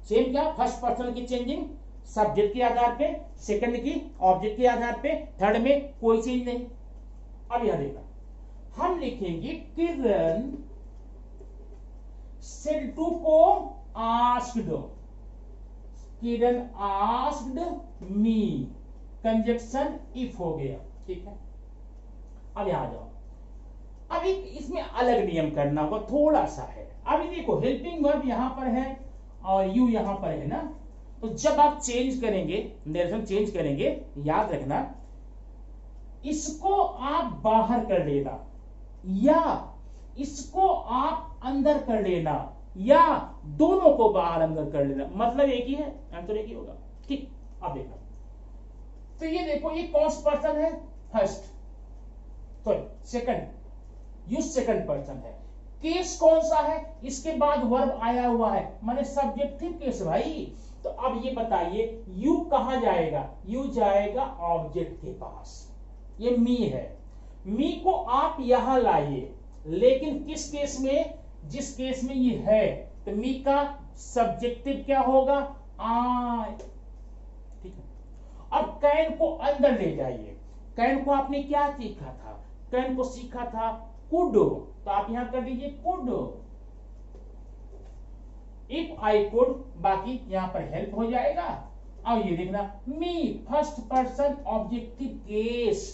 सेम क्या, फर्स्ट पर्सन की चेंजिंग सब्जेक्ट के आधार पे, सेकंड की ऑब्जेक्ट के आधार पे, थर्ड में कोई चेंज नहीं। अब यहां देखना, हम लिखेंगे किरण सेड टू को asked, Kiran asked me, conjunction if हो गया, ठीक है। अब यहां जाओ, अब इसमें अलग नियम करना होगा, थोड़ा सा है। अभी देखो हेल्पिंग वर्ब यहां पर है और यू यहां पर है ना, तो जब आप चेंज करेंगे, डायरेक्शन चेंज करेंगे, याद रखना इसको आप बाहर कर लेना या इसको आप अंदर कर लेना या दोनों को बाहर अंदर कर लेना, मतलब एक ही है, आंसर एक ही होगा, ठीक। अब देखना, तो ये देखो ये कौन सा पर्सन है, first, sorry second, you second person है। केस कौन सा है, इसके बाद वर्ब आया हुआ है, माने सब्जेक्टिव केस भाई। तो अब ये बताइए यू कहां जाएगा, यू जाएगा ऑब्जेक्ट के पास, ये मी है, मी को आप यहां लाइए, लेकिन किस केस में, जिस केस में ये है, तो मी का सब्जेक्टिव क्या होगा, आई, ठीक है। अब कैन को अंदर ले जाइए, कैन को आपने क्या सीखा था, कैन को सीखा था कुड, तो आप यहां कर दीजिए कुड, इफ आई कुड, बाकी यहां पर हेल्प हो जाएगा। अब ये देखना, मी फर्स्ट पर्सन ऑब्जेक्टिव केस,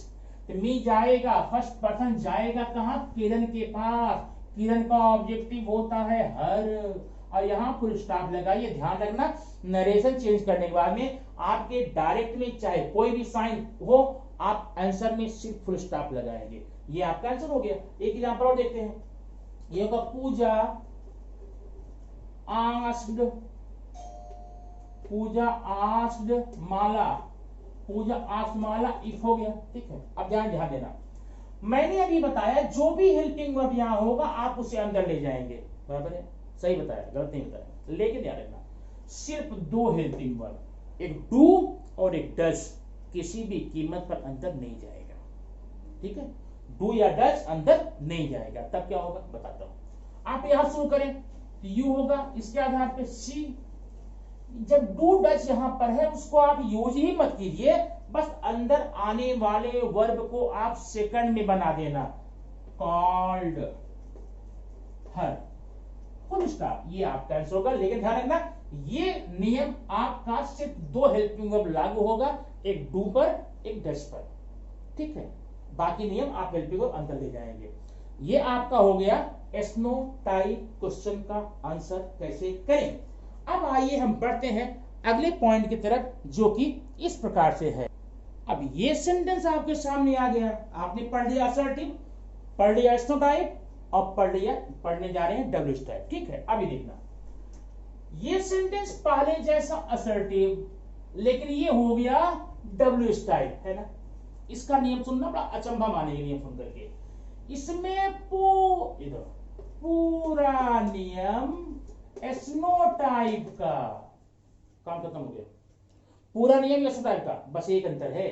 तो मी जाएगा, फर्स्ट पर्सन जाएगा कहां, किरण के पास, किरण का ऑब्जेक्टिव होता है हर, और यहाँ फुल स्टॉप लगाइए। ध्यान रखना नरेशन चेंज करने के बाद में आपके डायरेक्ट में चाहे कोई भी साइन हो, आप आंसर में सिर्फ फुल स्टॉप लगाएंगे। ये आपका आंसर हो गया। एक एग्जांपल और देखते हैं। ये होगा Puja asked, Puja asked Mala, Puja asked Mala if हो गया। ठीक है, अब ध्यान देना, मैंने अभी बताया जो भी हेल्पिंग वर्ब यहां होगा आप उसे अंदर ले जाएंगे, बराबर है, सही बताया, गलत नहीं बताया। लेकिन ध्यान रखना सिर्फ दो हेल्पिंग वर्ब, एक डू और एक डज, किसी भी कीमत पर अंदर नहीं जाएगा। ठीक है, डू या डज अंदर नहीं जाएगा। तब क्या होगा बताता हूं। आप यहां शुरू करें, यू होगा, इसके आधार पे सी। जब डू डज यहां पर है उसको आप यूज ही मत कीजिए, बस अंदर आने वाले वर्ब को आप सेकंड में बना देना, कॉल्ड हर, फुल स्टॉप। ये आपका आंसर होगा। लेकिन ध्यान रखना ये नियम आपका सिर्फ दो हेल्पिंग वर्ब लागू होगा, एक डू पर एक डज पर। ठीक है, बाकी नियम आप हेल्पिंग वर्ब अंदर ले जाएंगे। ये आपका हो गया एस्नो टाइप क्वेश्चन का आंसर कैसे करें। अब आइए हम बढ़ते हैं अगले पॉइंट की तरफ, जो कि इस प्रकार से है। अब ये सेंटेंस आपके सामने आ गया, आपने पढ़ लिया असर्टिव, पढ़ लिया एस्नो टाइप और पढ़ने जा रहे हैं डब्ल्यू टाइप। ठीक है, अभी देखना ये सेंटेंस पहले जैसा असर्टिव, लेकिन ये हो गया डब्ल्यू टाइप, है ना। इसका नियम सुनना, बड़ा अचंभा मानेंगे नियम सुन करके। इसमें पूरा नियम एस्नो टाइप का, काम खत्म हो गया। पूरा नियम एस्नो टाइप का, बस एक अंतर है,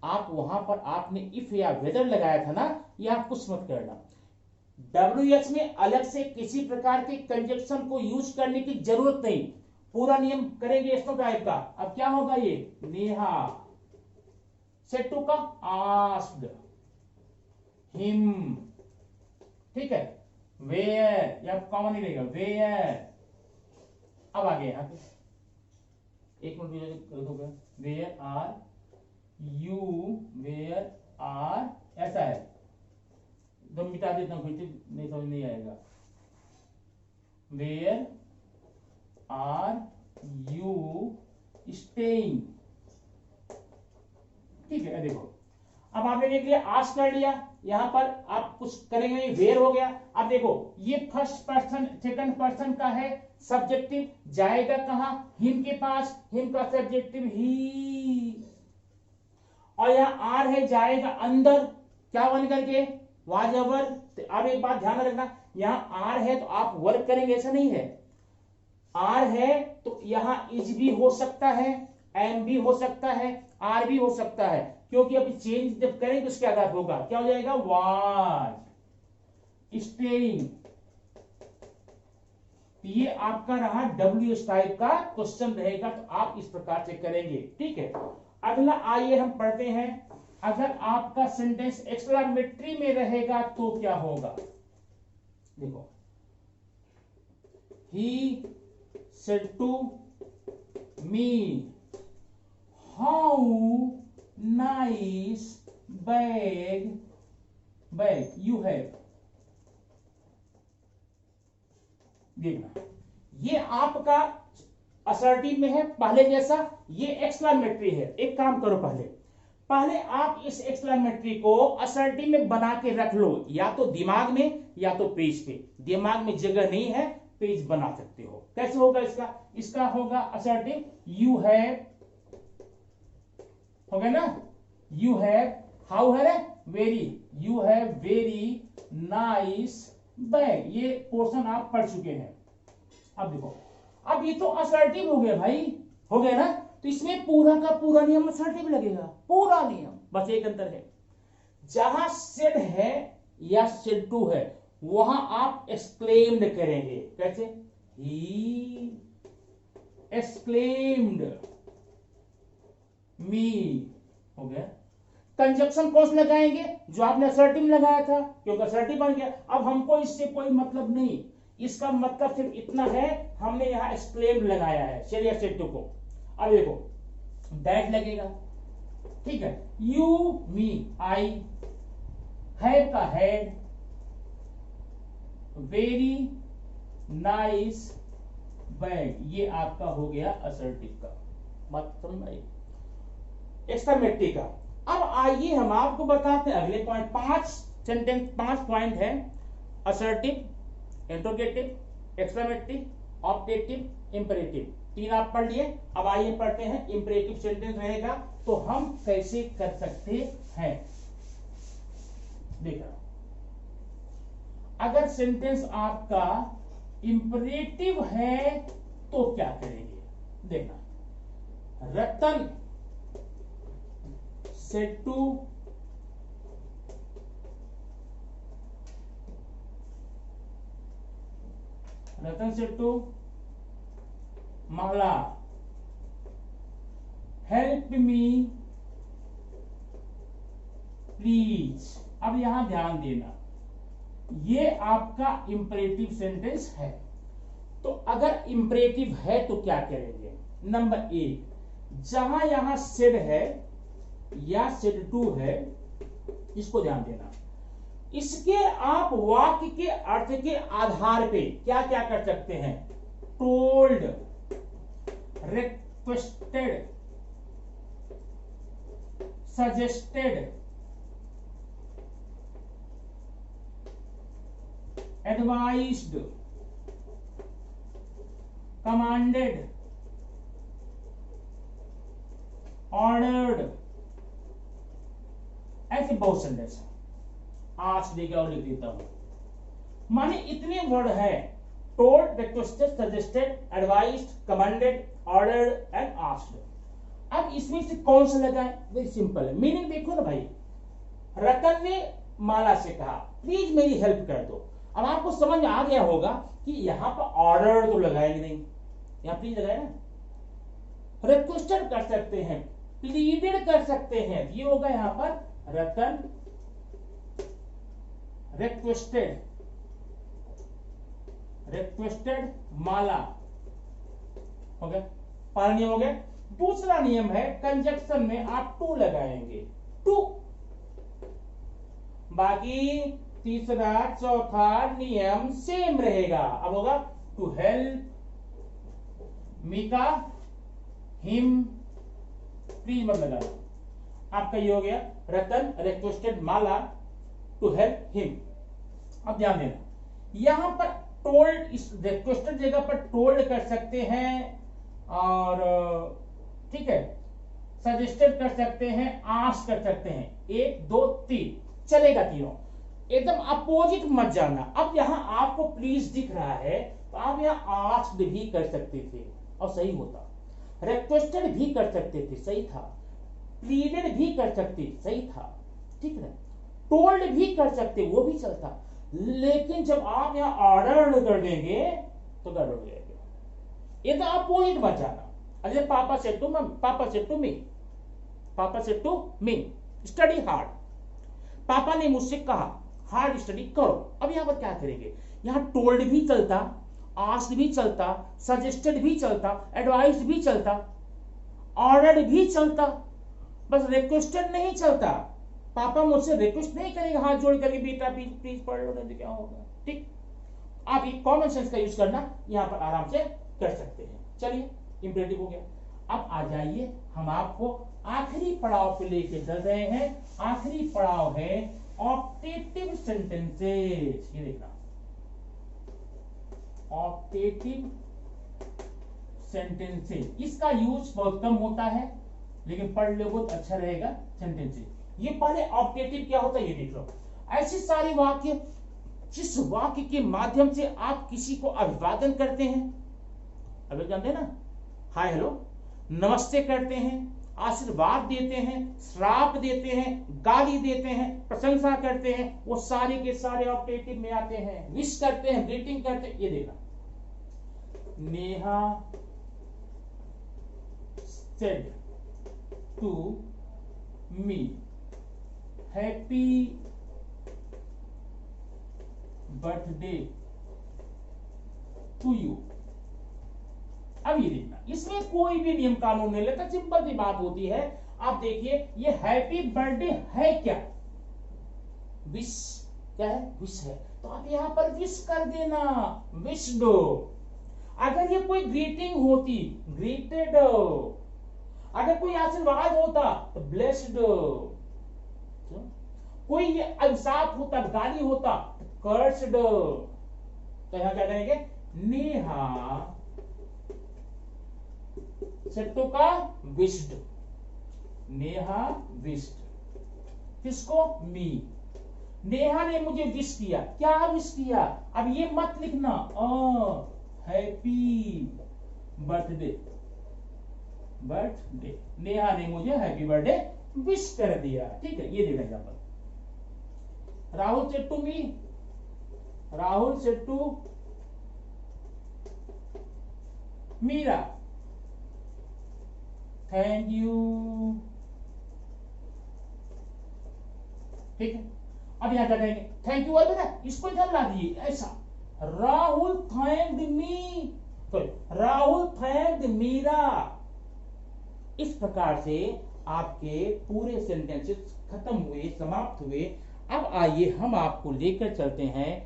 आप वहां पर आपने इफ या वेदर लगाया था ना, यहां कुछ मत करना। WH में अलग से किसी प्रकार के कंजक्शन को यूज करने की जरूरत नहीं, पूरा नियम करेंगे एस्नो टाइप का। अब क्या होगा, ये नेहा सेड टू का आस्क्ड हिम। ठीक है, वेयर, या कॉमन ही रहेगा, वेयर। अब आगे यहां पे एक minute, where are you, where are, ऐसा है, तो मिटा देता हूं, नहीं समझ नहीं आएगा। Where are you staying. ठीक है, देखो अब आपने देख लिया, आस्क कर लिया, यहां पर आप कुछ करेंगे, वेयर हो गया। अब देखो ये फर्स्ट पर्सन सेकंड पर्सन का है, सब्जेक्टिव जाएगा कहां, हिम के पास, हिम का सब्जेक्टिव ही, और यहां आर है जाएगा अंदर, क्या बन करके, वाज एवर। अब एक बात ध्यान रखना, यहां आर है तो आप वर्क करेंगे, ऐसा नहीं है। आर है तो यहां इज भी हो सकता है, एम भी हो सकता है, आर भी हो सकता है, क्योंकि अभी चेंज जब करेंगे उसके आधार होगा, क्या हो जाएगा, वाज स्टेइंग। ये आपका रहा डब्ल्यू टाइप का क्वेश्चन रहेगा, तो आप इस प्रकार से करेंगे। ठीक है, अगला आइए हम पढ़ते हैं। अगर आपका सेंटेंस एक्सक्लेमेटरी में रहेगा तो क्या होगा, देखो, he said to me how nice bag you have. देखना ये आपका असर्टिव में है पहले जैसा, ये एक्सक्लेमेटरी है। एक काम करो, पहले आप इस एक्सक्लेमेटरी को असर्टिव में बना के रख लो, या तो दिमाग में या तो पेज पे। दिमाग में जगह नहीं है, पेज बना सकते हो। कैसे होगा इसका होगा असर्टिव, यू हैव, हो गया ना, यू हैव, हाउ है very, you have very nice bag. ये पोर्शन आप पढ़ चुके हैं। अब देखो, अब ये तो असर्टिव हो गया भाई, हो गया ना, तो इसमें पूरा का पूरा नियम असर्टिव लगेगा, पूरा नियम। बस एक अंतर है, जहां सेड है या सेड टू है वहां आप एक्सक्लेम्ड करेंगे। कैसे, ही एक्सक्लेम्ड मी, हो गया। कंजक्शन कौन से लगाएंगे, जो आपने असर्टिव लगाया था, क्योंकि असर्टिव बन गया। अब हमको इससे कोई मतलब नहीं, इसका मतलब सिर्फ इतना है, हमने यहां एक्सक्लेम्ड लगाया है सेड या सेड टू को। अब देखो दैट लगेगा, ठीक है, यू मी आई, हैव का हैड, वेरी नाइस बैग, ये आपका हो गया असर्टिव का। बात समझ आई? एक्सक्लेमेटरी का। अब आइए हम आपको बताते हैं अगले पॉइंट। 5 पॉइंट है, assertive, interrogative, exclamatory, optative, imperative. 3 आप पढ़ लिए। अब आइए पढ़ते हैं इंपेरेटिव सेंटेंस रहेगा तो हम कैसे कर सकते हैं। देखा, अगर सेंटेंस आपका इंपेरेटिव है तो क्या करेंगे, देखना। रतन said to Mala, help me please. अब यहां ध्यान देना, ये आपका इंपेरेटिव सेंटेंस है। तो अगर इंपेरेटिव है तो क्या करेंगे? नंबर 1, जहां यहां सेड है या सेड टू है, इसको ध्यान देना। इसके आप वाक्य के अर्थ के आधार पे क्या क्या कर सकते हैं? Told, requested, suggested, advised, commanded, ordered, ऐसे बहुत सेंटेंस है। आज देखिए और लिख देता हूं। माने इतने वर्ड है, told, requested, suggested, advised, commanded, ordered and asked. अब इसमें से कौन सा लगाए? वेरी सिंपल है। मीनिंग देखो ना भाई, रतन ने माला से कहा प्लीज मेरी हेल्प कर दो। अब आपको समझ में आ गया होगा कि यहां पर ऑर्डर तो लगाएंगे नहीं, यहां प्लीज लगाए ना। रिक्वेस्टेड कर सकते हैं, प्लीडेड कर सकते हैं, ये होगा यहां पर रतन रिक्वेस्टेड माला, हो गया। पहला नियम हो गया। दूसरा नियम है, कंजक्शन में आप टू लगाएंगे, टू। बाकी तीसरा चौथा नियम सेम रहेगा। अब होगा टू हेल्प मिका हिम, प्लीज मत लगाना। आपका ये हो गया Ratan requested Mala to help him. अब ध्यान देना, यहां पर टोल्ड, इस रिक्वेस्टेड जगह पर टोल्ड कर सकते हैं, और ठीक है, सजेस्टेड कर सकते हैं, आस्क कर सकते हैं। 1 2 3 चलेगा, तीनों एकदम अपोजिट मत जाना। अब यहां आपको प्लीज दिख रहा है तो आप यहां आस्क्ड भी कर सकते थे और सही होता, रिक्वेस्टेड भी कर सकते थे, सही था, प्लीडेड भी कर सकते, सही था, ठीक है, टोल्ड भी कर सकते, वो भी चलता। लेकिन जब आप यहां ऑर्डर कर देंगे तो गड़बड़ हो जाएगा। ये तो अपोजिट मत जाना। अरे पापा से टू मी, पापा से टू मी स्टडी हार्ड, पापा ने मुझसे कहा हार्ड स्टडी करो। अब यहां पर क्या करेंगे? यहां टोल्ड भी चलता, आस्क्ड भी चलता, सजेस्टेड भी चलता, एडवाइस्ड भी चलता, ऑर्डर्ड भी चलता, बस रिक्वेस्टेड नहीं चलता। पापा मुझसे रिक्वेस्ट नहीं करेंगे हाथ जोड़ करके बेटा प्लीज प्लीज पढ़ लो, नहीं तो क्या होगा। ठीक, आप ये कॉमन सेंस का यूज करना यहां पर आराम से कर सकते हैं। चलिए, इंपेरेटिव हो गया। अब आ जाइए, हम आपको आखिरी पड़ाव पे लेके चल रहे हैं। आखिरी पड़ाव है ऑप्टेटिव सेंटेंसेस। ये देखना, ऑप्टेटिव सेंटेंसेस, इसका यूज बहुत कम होता है लेकिन पढ़ लो बहुत अच्छा रहेगा। सेंटेंसेस, ये पहले ऑप्टेटिव क्या होता है ये देख लो। ऐसे सारे वाक्य जिस वाक्य के माध्यम से आप किसी को अभिवादन करते हैं, अभी जानते हैं ना, हाय हेलो, नमस्ते करते हैं, आशीर्वाद देते हैं, श्राप देते हैं, गाली देते हैं, प्रशंसा करते हैं, वो सारे के सारे ऑप्टेटिव में आते हैं। विश करते हैं, ग्रीटिंग करते हैं। ये देखना, Neha said to me happy birthday to you. अब ये देखना, इसमें कोई भी नियम कानून नहीं लेता, सिंपल सी बात होती है। आप देखिए, ये हैप्पी बर्थडे है क्या? विश, क्या है? विश है, तो आप यहां पर विश कर देना, विश दो। अगर ये कोई ग्रीटिंग होती, ग्रीटेड, अगर कोई आशीर्वाद होता तो ब्लेस्ड, कोई ये अभिशाप होता, गाली होता तो कर्स्ड। तो यहां क्या करेंगे, नेहा सेट्टू का विश्ड, नेहा विश्ड किसको, मी। नेहा ने मुझे विश किया, क्या विश किया, अब ये मत लिखना हैप्पी बर्थडे, बर्थडे, नेहा ने मुझे हैप्पी बर्थडे विश कर दिया। ठीक है, ये देखा example. Rahul said to me, Rahul said to Meera thank you. ठीक है, अब यहां क्या करेंगे, थैंक यू है ना, इसको इधर ला दिए ऐसा, राहुल थैंक्ड मी, तो राहुल थैंक्ड मीरा। इस प्रकार से आपके पूरे सेंटेंसेस खत्म हुए, समाप्त हुए। अब आइए हम आपको लेकर चलते हैं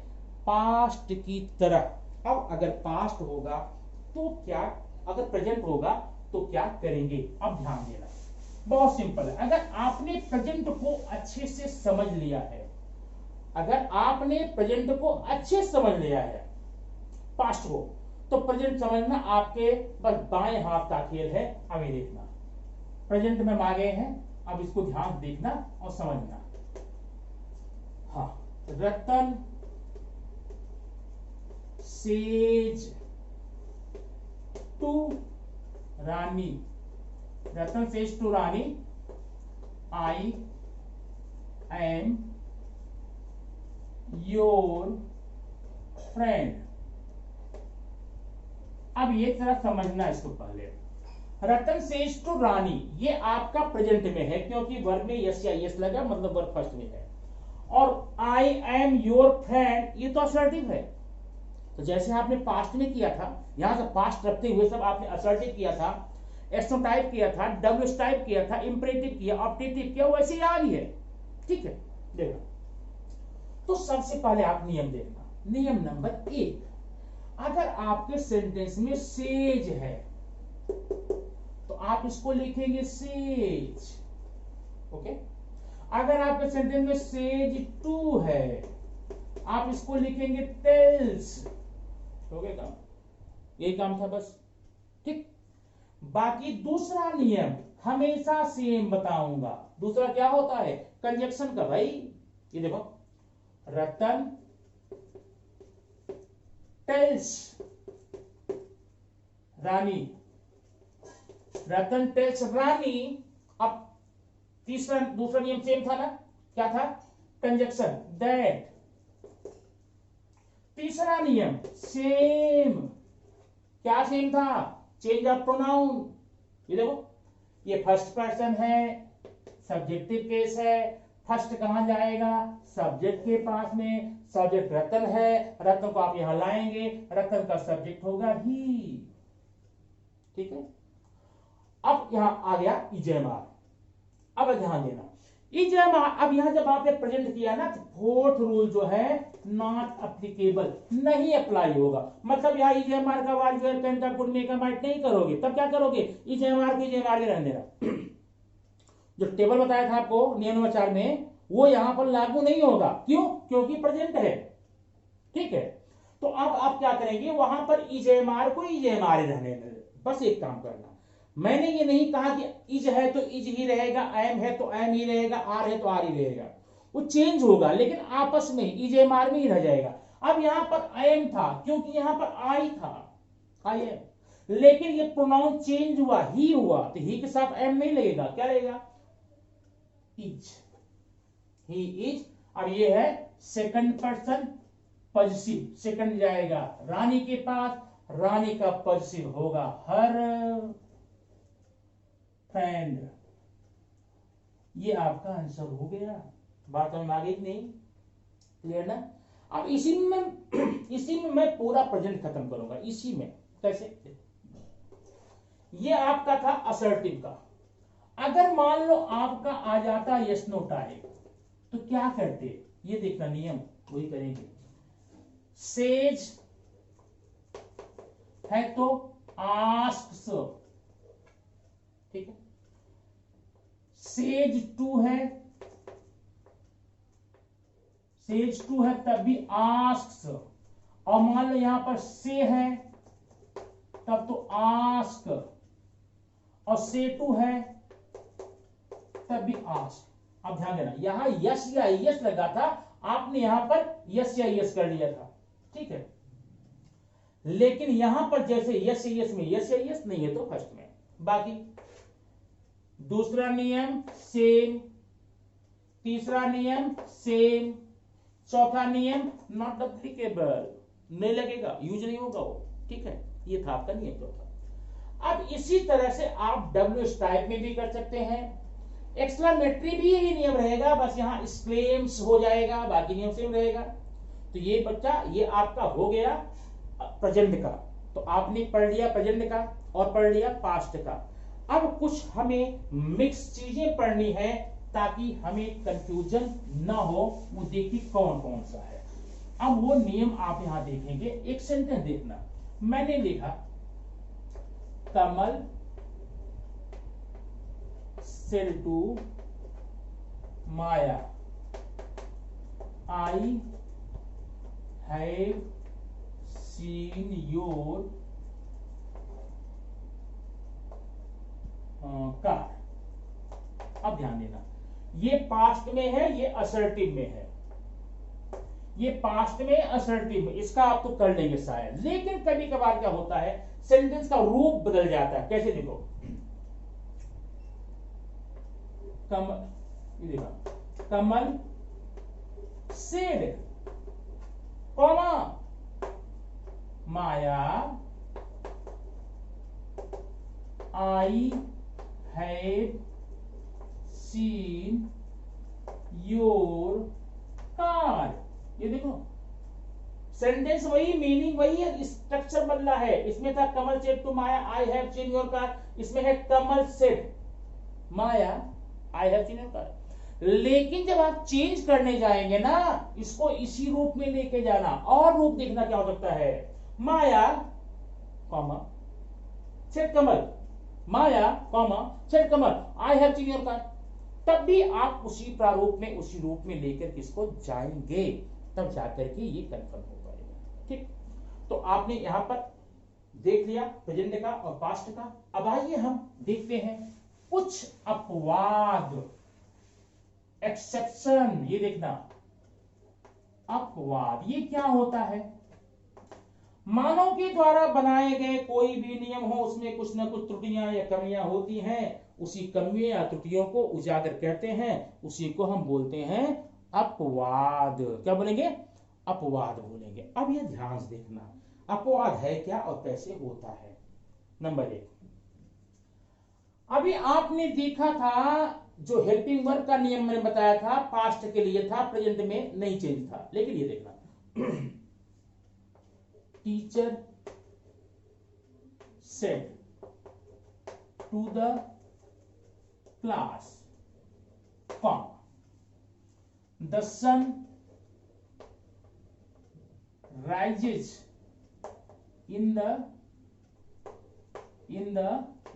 पास्ट की तरफ। अब अगर पास्ट होगा तो क्या, अगर प्रेजेंट होगा तो क्या करेंगे। अब ध्यान देना, बहुत सिंपल है। अगर आपने प्रेजेंट को अच्छे से समझ लिया है, अगर आपने प्रेजेंट को अच्छे से समझ लिया है पास्ट को, तो प्रेजेंट समझना आपके बस बाएं हाथ का खेल है। अब ये देखना, प्रेजेंट में आ गए हैं, अब इसको ध्यान देखना और समझना। हाँ, Ratan says to Rani, Ratan says to Rani I am your friend. अब ये जरा समझना इसको पहले। रतन सेज टू रानी, ये आपका प्रेजेंट में है क्योंकि वर्ब में यस या यस लगा, मतलब वर्ब फर्स्ट में है। और आई एम योर फ्रेंड, ये तो असर्टिव है। तो जैसे आपने पास्ट में किया था, यहां से पास्ट रखते हुए सब आपने असर्टिव किया था, एसो टाइप किया था, डब्ल्यू टाइप किया था, इंपरेटिव किया, ऑप्टेटिव किया, वैसे यहां भी है। ठीक है, देखो तो सबसे पहले आप नियम देखना। नियम नंबर 1, अगर आपके सेंटेंस में सेज है तो आप इसको लिखेंगे सेज। ओके, अगर आपके सेंटेंस में सेज टू है आप इसको लिखेंगे टेल्स। हो गया काम, यही काम था बस। ठीक, बाकी दूसरा नियम हमेशा सेम बताऊंगा। दूसरा क्या होता है, कंजक्शन का। भाई ये देखो, रतन टेल्स रानी, रतन टेल्स रानी। अब तीसरा, दूसरा नियम सेम था ना, क्या था, कंजक्शन, दैट। तीसरा नियम सेम, क्या सेम था, चेंज ऑफ प्रोनाउन। ये देखो, ये फर्स्ट पर्सन है, सब्जेक्टिव केस है, फर्स्ट कहां जाएगा, सब्जेक्ट के पास में। सब्जेक्ट रतन है, रतन को आप यहां लाएंगे, रतन का सब्जेक्ट होगा ही। ठीक है, अब यहां आ गया इजेमार। अब ध्यान देना, इजेमार, अब यहां जब आपने प्रेजेंट किया ना, फोर्थ रूल जो है नॉट एप्लीकेबल, नहीं अप्लाई होगा। मतलब यहां इजेमार का वाज वेयर पेन का गुड मेक माइट नहीं करोगे, तब क्या करोगे, इजेमार को इजेमार में रहने देना। जो टेबल बताया था आपको नियम नंबर 4 में, वो यहां पर लागू नहीं होगा। क्यों, क्योंकि प्रेजेंट है। ठीक है, तो अब आप क्या करेंगे, वहां पर इजेमार को इजेमार रहने देना। बस एक काम करना, मैंने ये नहीं कहा कि इज है तो इज ही रहेगा, एम है तो एम ही रहेगा, आर है तो आर ही रहेगा। वो चेंज होगा लेकिन आपस में इजेमार में ही रह जाएगा। अब यहां पर एम था क्योंकि यहां पर आई था, आई एम, लेकिन ये प्रोनाउन चेंज हुआ, ही हुआ, तो ही के साथ एम नहीं लगेगा, क्या लगेगा, इज, ही इज। अब ये है सेकंड पर्सन पॉजिटिव, सेकंड जाएगा रानी के पास, रानी का पॉजिटिव होगा हर फ्रेंड। ये आपका आंसर हो गया। बात समझ में आ गई नहीं, क्लियर ना। अब इसी में मैं पूरा प्रेजेंट खत्म करूंगा। इसी में कैसे, ये आपका था असर्टिव का। अगर मान लो आपका आ जाता यस नो टाइप, तो क्या करते, ये देखना नियम, वही करेंगे। सेज है तो आस्क्स, ठीक है। सेज टू है, सेज टू है तब भी आस्क्स, और मान लो यहां पर से है तब तो आस्क, और से टू है तब भी आस्क। अब ध्यान देना, यहां यस या यस लगा था, आपने यहां पर यस या यस कर लिया था, ठीक है। लेकिन यहां पर जैसे यस या यस में यस या यस नहीं है तो फर्स्ट में। बाकी दूसरा नियम सेम, तीसरा नियम सेम, चौथा नियम नॉट एप्लीकेबल, नहीं लगेगा, यूज नहीं होगा वो, ठीक है। ये था आपका नियम चौथा। अब इसी तरह से आप डब्ल्यू टाइप में भी कर सकते हैं। एक्सक्लेमेटरी भी यही नियम रहेगा, बस यहां एक्सक्लेम्स हो जाएगा, बाकी नियम सेम रहेगा। तो ये बच्चा, ये आपका हो गया प्रेजेंट का, तो आपने पढ़ लिया प्रेजेंट का और पढ़ लिया पास्ट का। अब कुछ हमें मिक्स चीजें पढ़नी है ताकि हमें कंफ्यूजन ना हो, वो देखिए कौन कौन सा है। अब वो नियम आप यहां देखेंगे, एक सेंटेंस देखना, मैंने लिखा Kamal said to Maya, I have seen your car. अब ध्यान देना, ये पास्ट में है, ये असर्टिव में है, ये पास्ट में असर्टिव में, इसका आप तो कर लेंगे शायद। लेकिन कभी कभार क्या होता है, सेंटेंस का रूप बदल जाता है। कैसे देखो, कमल, ये देखो, Kamal said comma Maya I have seen your car. ये देखो सेंटेंस वही, मीनिंग वही है, स्ट्रक्चर बदला है। इसमें था Kamal said to Maya I have seen your car, इसमें है Kamal said Maya I have seen your car. लेकिन जब आप चेंज करने जाएंगे ना, इसको इसी रूप में लेके जाना, और रूप देखना क्या हो सकता है, Maya comma said Kamal, Maya comma said Kamal I have seen your car. तब भी आप उसी प्रारूप में, उसी रूप में लेकर किसको जाएंगे, तब जाकर के ये कंफर्म हो पाएगा, ठीक। तो आपने यहां पर देख लिया प्रेजेंट का और पास्ट का। अब आइए हम देखते हैं कुछ अपवाद, एक्सेप्शन। ये देखना, अपवाद ये क्या होता है, मानव के द्वारा बनाए गए कोई भी नियम हो, उसमें कुछ ना कुछ त्रुटियां या कमियां होती हैं, उसी कमियों या त्रुटियों को उजागर कहते हैं, उसी को हम बोलते हैं अपवाद। क्या बोलेंगे, अपवाद बोलेंगे। अब ये ध्यान से देखना, अपवाद है क्या और कैसे होता है। नंबर एक, अभी आपने देखा था जो हेल्पिंग वर्ब का नियम मैंने बताया था, पास्ट के लिए था, प्रेजेंट में नहीं चेंज था। लेकिन ये देखना, teacher said to the class, the sun rises in the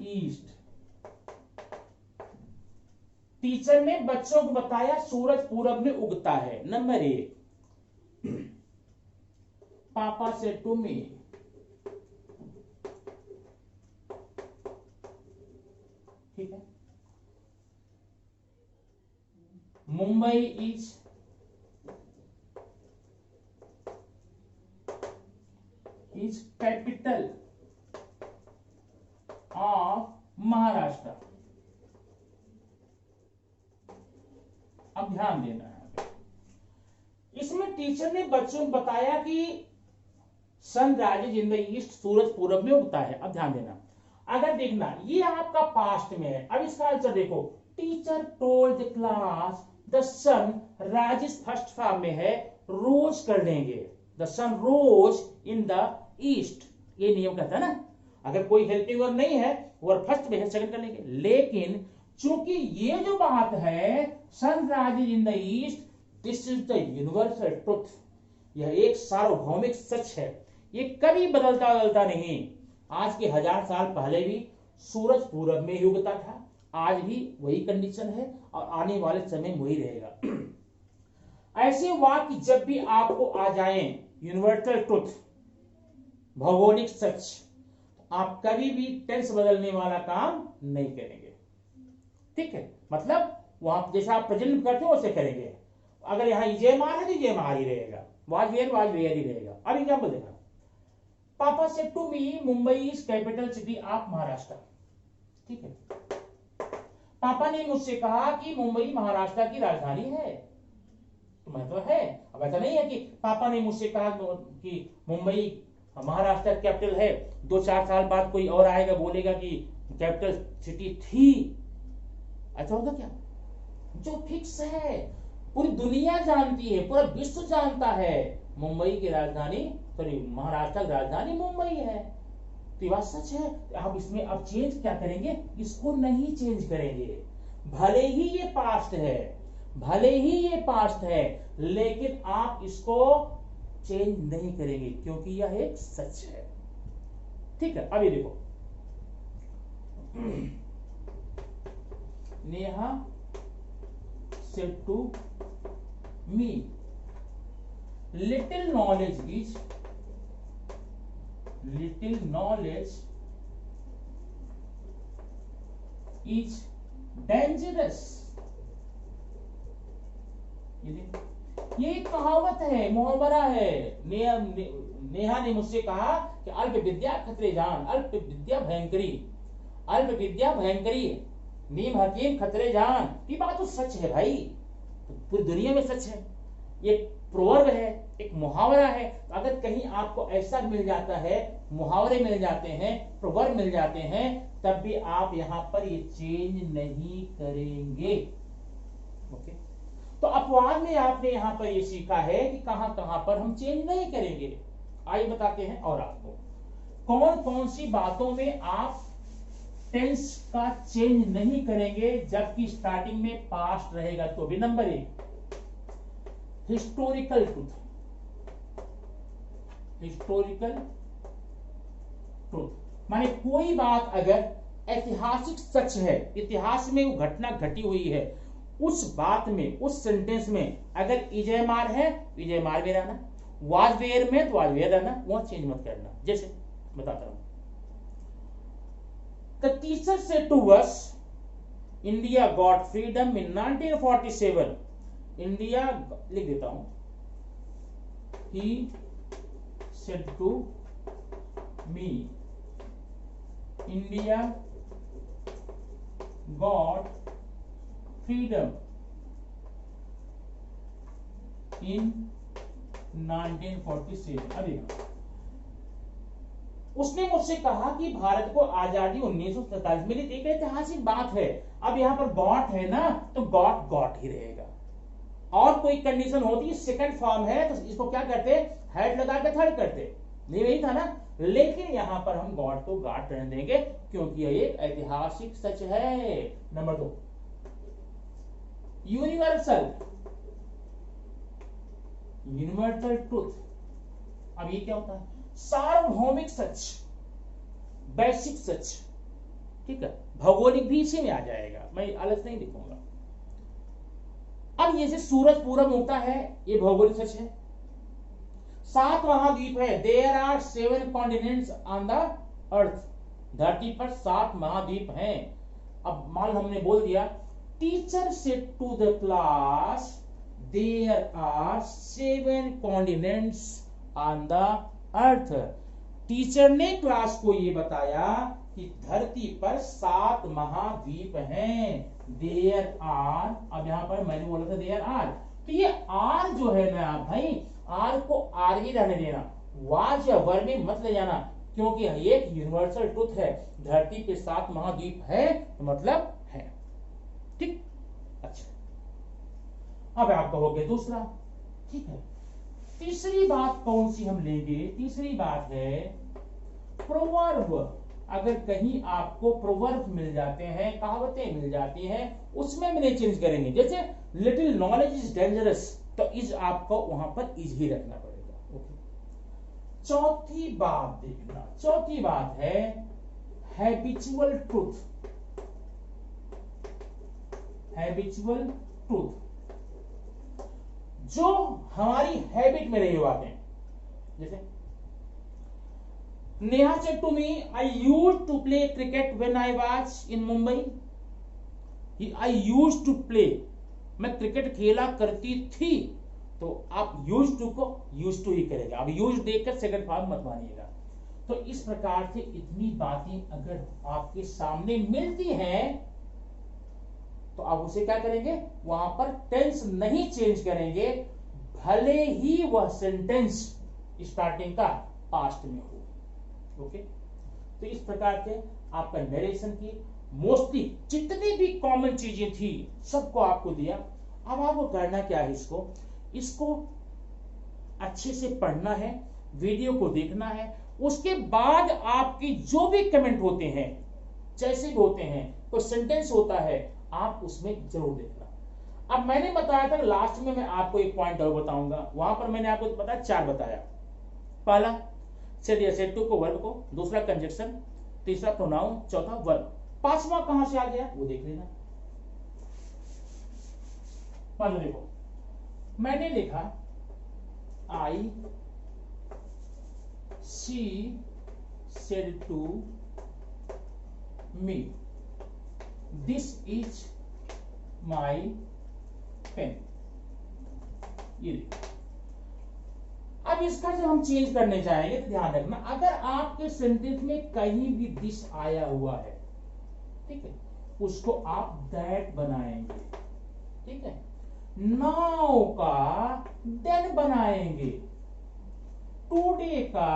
east। Teacher ने बच्चों को बताया सूरज पूरब में उगता है। नंबर एक, पापा से टू मी, ठीक है, Mumbai is capital of Maharashtra. अब ध्यान देना है, इसमें टीचर ने बच्चों को बताया कि sun rises in the east, सूरज पूरब में उगता है। अब ध्यान देना, अगर देखना ये आपका पास्ट में है। अब इसका आंसर देखो, teacher told the class the sun rises first form में है, रोज कर लेंगे, the sun rose in the east. ये नियम कहता है ना, अगर कोई हेल्पिंग वर्ब नहीं है वर्ब फर्स्ट में है, सेकंड कर लेंगे। लेकिन चूंकि ये जो बात है sun rises in the east, this is the universal truth, यह एक सार्वभौमिक सच है, ये कभी बदलता नहीं। आज के 1000 साल पहले भी सूरज पूरब में ही उगता था, आज भी वही कंडीशन है और आने वाले समय में वही रहेगा। ऐसे वाक्य जब भी आपको आ जाए यूनिवर्सल ट्रुथ, भौगोलिक सच, आप कभी भी टेंस बदलने वाला काम नहीं करेंगे। ठीक है, मतलब वहां जैसा आप प्रेजेंट करते हो वैसे करेंगे। अगर यहाँ इजेमार है तो इजेमार ही रहेगा, वाज वेयर ही रहेगा। अब एग्जाम्पल देखा, पापा said to me Mumbai is capital city of Maharashtra. ठीक है, पापा ने मुझसे कहा कि मुंबई महाराष्ट्र की राजधानी है, तो मतलब है। अब ऐसा नहीं है कि पापा ने मुझसे कहा कि मुंबई महाराष्ट्र कैपिटल है, 2-4 साल बाद कोई और आएगा बोलेगा कि कैपिटल सिटी थी, ऐसा होगा क्या? जो फिक्स है, पूरी दुनिया जानती है, पूरा विश्व जानता है मुंबई की राजधानी, सॉरी महाराष्ट्र की राजधानी मुंबई है, तो ये बात सच है। आप इसमें अब चेंज क्या करेंगे? इसको नहीं चेंज करेंगे। भले ही ये पास्ट है, भले ही ये पास्ट है, लेकिन आप इसको चेंज नहीं करेंगे क्योंकि यह एक सच है। ठीक है, अब ये देखो, Neha said to me, little knowledge is dangerous। ये एक कहावत है, मुहावरा है। नेहा ने मुझसे कहा कि अल्प विद्या खतरे जान, अल्प विद्या भयंकरी, अल्प विद्या भयंकरी, नीम हकीम खतरे जान। ये बात तो सच है भाई, तो पूरी दुनिया में सच है। ये प्रोवर्ब है, एक मुहावरा है। अगर कहीं आपको ऐसा मिल जाता है, मुहावरे मिल जाते हैं, प्रोवर्ब मिल जाते हैं, तब भी आप यहां पर ये चेंज नहीं करेंगे। ओके, तो अपवाद में आपने यहां पर ये सीखा है कि कहां कहां पर हम चेंज नहीं करेंगे। आइए बताते हैं और आपको कौन कौन सी बातों में आप टेंस का चेंज नहीं करेंगे जबकि स्टार्टिंग में पास्ट रहेगा। तो भी number 1, historical truth. Historical truth माने कोई बात अगर ऐतिहासिक सच है, इतिहास में वो घटना घटी हुई है, उस बात में, उस सेंटेंस में अगर इजेमार है तो इजेमार में रहना, वाज वेयर में तो वाज वेयर रहना, वहां चेंज मत करना। जैसे बताता हूं, The teacher said to us, India got freedom in 1947। India लिख देता हूं, He said to me, India got freedom in 1947। अभी उसने मुझसे कहा कि भारत को आजादी 1947 मिली। एक ऐतिहासिक बात है। अब यहां पर गॉट है ना, तो गॉट गॉट ही रहेगा। और कोई कंडीशन होती, सेकंड फॉर्म है तो इसको क्या करते, हेड लगा के थर्ड करते, नहीं था ना। लेकिन यहां पर हम गॉड को गॉड रहने देंगे क्योंकि यह एक ऐतिहासिक सच है। Number 2, universal, universal truth. अब ये क्या होता है? सार्वभौमिक सच, बेसिक सच। ठीक है, भौगोलिक भी इसी में आ जाएगा, मैं अलग से नहीं लिखूंगा। अब ये सूरज पूरब उगता है, ये भौगोलिक सच है। 7 महाद्वीप है, there are 7 continents on the earth. धरती पर 7 महाद्वीप हैं। अब मान हमने बोल दिया, teacher said to the class there are 7 continents on the earth. Teacher ने क्लास को ये बताया कि धरती पर 7 महाद्वीप हैं। देयर आर, अब यहां पर मैंने बोला था देयर आर, तो ये आर जो है ना भाई, आर को आर ही रहने देना, वाज या वर में मत ले जाना, क्योंकि एक यूनिवर्सल ट्रुथ है। धरती पे 7 महाद्वीप है तो मतलब है। ठीक, अच्छा, अब आप कहोगे दूसरा। ठीक है, तीसरी बात कौन सी हम लेंगे? तीसरी बात है प्रोवर्ब। अगर कहीं आपको प्रोवर्ब मिल जाते हैं, कहावतें मिल जाती हैं, उसमें भी नहीं चेंज करेंगे। जैसे लिटिल नॉलेज इज डेंजरस, तो इज आपको वहां पर इज ही रखना पड़ेगा। ओके, चौथी बात देखना, चौथी बात है हैबिचुअल ट्रूथ। हैबिचुअल ट्रूथ, जो हमारी हैबिट में रही बातें। जैसे Neha said to me, I used to play cricket when I was in Mumbai. I used to play, मैं क्रिकेट खेला करती थी। तो आप यूज टू को यूज टू ही करेगा, अब यूज देखकर सेकंड फॉर्म मत मानिएगा। तो इस प्रकार से इतनी बातें अगर आपके सामने मिलती हैं तो आप उसे क्या करेंगे, वहां पर टेंस नहीं चेंज करेंगे, भले ही वह सेंटेंस स्टार्टिंग का पास्ट में हो। ओके, तो इस प्रकार से आपका नरेशन की मोस्टली जितनी भी कॉमन चीजें थी सबको आपको दिया। अब आपको करना क्या है, इसको अच्छे से पढ़ना है, वीडियो को देखना है, उसके बाद आपकी जो भी कमेंट होते हैं, जैसे भी होते हैं, कोई सेंटेंस होता है, आप उसमें जरूर देखना। अब मैंने बताया था लास्ट में मैं आपको एक पॉइंट और बताऊंगा, वहां पर मैंने आपको बताया 4 बताया। पहला सेड या सेड टू को, वर्ब को, दूसरा कंजक्शन, तीसरा प्रोनाउन, चौथा वर्ब। 5वां कहां से आ गया वो देख लेना। मान लो देखो, मैंने लिखा I she said to me this is my pen. ये देखो, अब इसका जब हम चेंज करने जाएंगे तो ध्यान रखना, अगर आपके सेंटेंस में कहीं भी दिस आया हुआ है, ठीक है, उसको आप दैट बनाएंगे। ठीक है, नाउ का देन बनाएंगे, टुडे का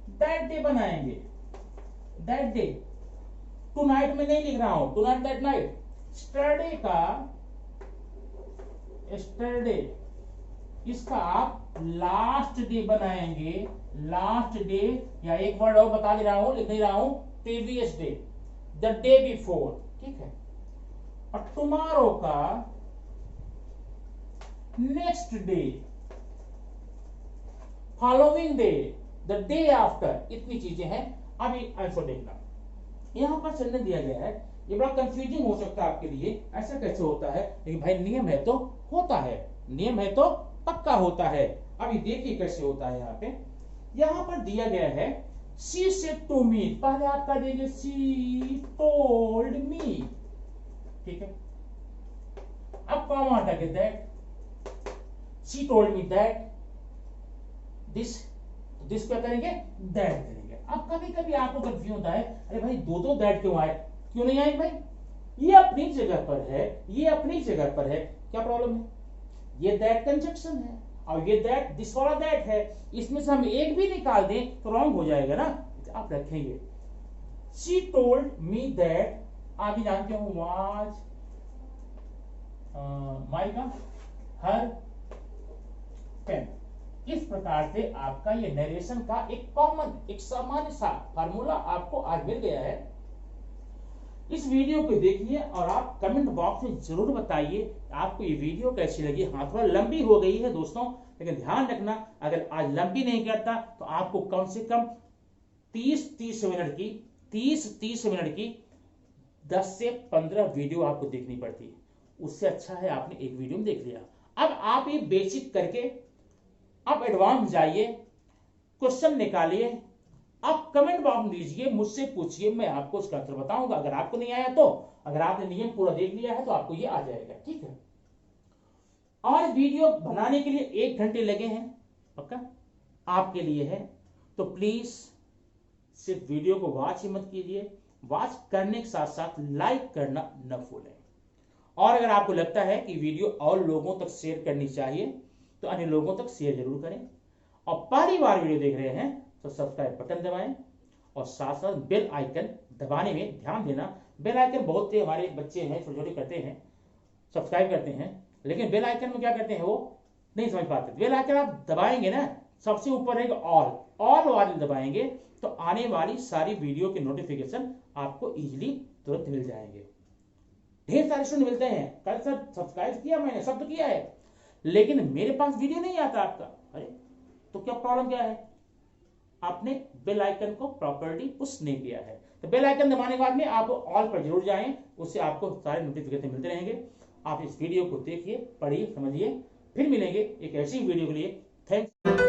दैट डे बनाएंगे, दैट डे। टू नाइट में नहीं लिख रहा हूं, टू नाइट दैट नाइट। स्टरडे का स्टरडे, इसका आप लास्ट डे बनाएंगे, लास्ट डे, या एक वर्ड और बता दे रहा हूं, लिख नहीं रहा हूं, previous day, the day before. ठीक है, और टुमारो का next day, following day, the day after. इतनी चीजें हैं। अब आंसर देखना, यहां पर सेंटेंस दिया गया है, ये बड़ा कंफ्यूजिंग हो सकता है आपके लिए, ऐसा कैसे होता है, लेकिन भाई नियम है तो होता है, नियम है तो पक्का होता है। अभी देखिए कैसे होता है। यहां पर दिया गया है शी सेड टू मी, पहले आप कर देंगे शी टोल्ड मी। ठीक है, अब कॉमा हटा के that, she told me that this, this क्या करेंगे, दैट करेंगे। अब कभी कभी आपको कंफ्यूज होता है, अरे भाई दो दैट क्यों आए, क्यों नहीं आए भाई, ये अपनी जगह पर है, ये अपनी जगह पर है, क्या प्रॉब्लम है। ये दैट कंजक्शन है और ये दैट दिस वाला दैट है, इसमें से हम एक भी निकाल दें तो रॉन्ग हो जाएगा ना। आप रखेंगे शी टोल्ड मी दैट, आगे जानते हो वाज माई का हर पेन। इस प्रकार से आपका ये नरेशन का एक कॉमन, एक सामान्य सा फार्मूला आपको आज मिल गया है। इस वीडियो को देखिए और आप कमेंट बॉक्स में जरूर बताइए आपको ये वीडियो कैसी लगी। हाँ, थोड़ा लंबी हो गई है दोस्तों, लेकिन ध्यान रखना अगर आज लंबी नहीं करता तो आपको कम से कम 30 मिनट की 30 मिनट की 10 से 15 वीडियो आपको देखनी पड़ती है। उससे अच्छा है आपने एक वीडियो में देख लिया। अब आप ये बेसिक करके आप एडवांस जाइए, क्वेश्चन निकालिए, आप कमेंट बॉक्स में दीजिए, मुझसे पूछिए, मैं आपको उसका आंसर बताऊंगा। अगर आपको नहीं आया तो, अगर आपने नियम पूरा देख लिया है तो आपको ये आ जाएगा। ठीक है, और वीडियो बनाने के लिए 1 घंटे लगे हैं, पक्का आपके लिए है, तो प्लीज सिर्फ वीडियो को वॉच ही मत कीजिए, वॉच करने के साथ साथ लाइक करना न भूलें। और अगर आपको लगता है कि वीडियो और लोगों तक शेयर करनी चाहिए तो अन्य लोगों तक शेयर जरूर करें, और पहली बार वीडियो देख रहे हैं तो सब्सक्राइब बटन दबाएं और साथ साथ बेल आइकन दबाने में ध्यान देना। बेल आइकन बहुत से हमारे बच्चे हैं, छोटे छोटे करते हैं, सब्सक्राइब करते हैं, लेकिन बेल आइकन में क्या करते हैं वो नहीं समझ पाते। बेल आइकन आप दबाएंगे ना, सबसे ऊपर रहेगा ऑल वाले दबाएंगे तो आने वाली सारी वीडियो के नोटिफिकेशन आपको इजीली तुरंत मिल जाएंगे। ढेर सारे स्टूडेंट मिलते हैं, कल सर सब्सक्राइब किया मैंने, सब तो किया है, लेकिन मेरे पास वीडियो नहीं आता आपका। अरे तो क्या प्रॉब्लम क्या है? आपने बेल आइकन को प्रॉपर्ली पुश नहीं किया है। तो बेल आइकन दबाने के बाद में आप ऑल पर जरूर जाएं, उससे आपको सारे नोटिफिकेशन मिलते रहेंगे। आप इस वीडियो को देखिए, पढ़िए, समझिए। फिर मिलेंगे एक ऐसी वीडियो के लिए। थैंक्स।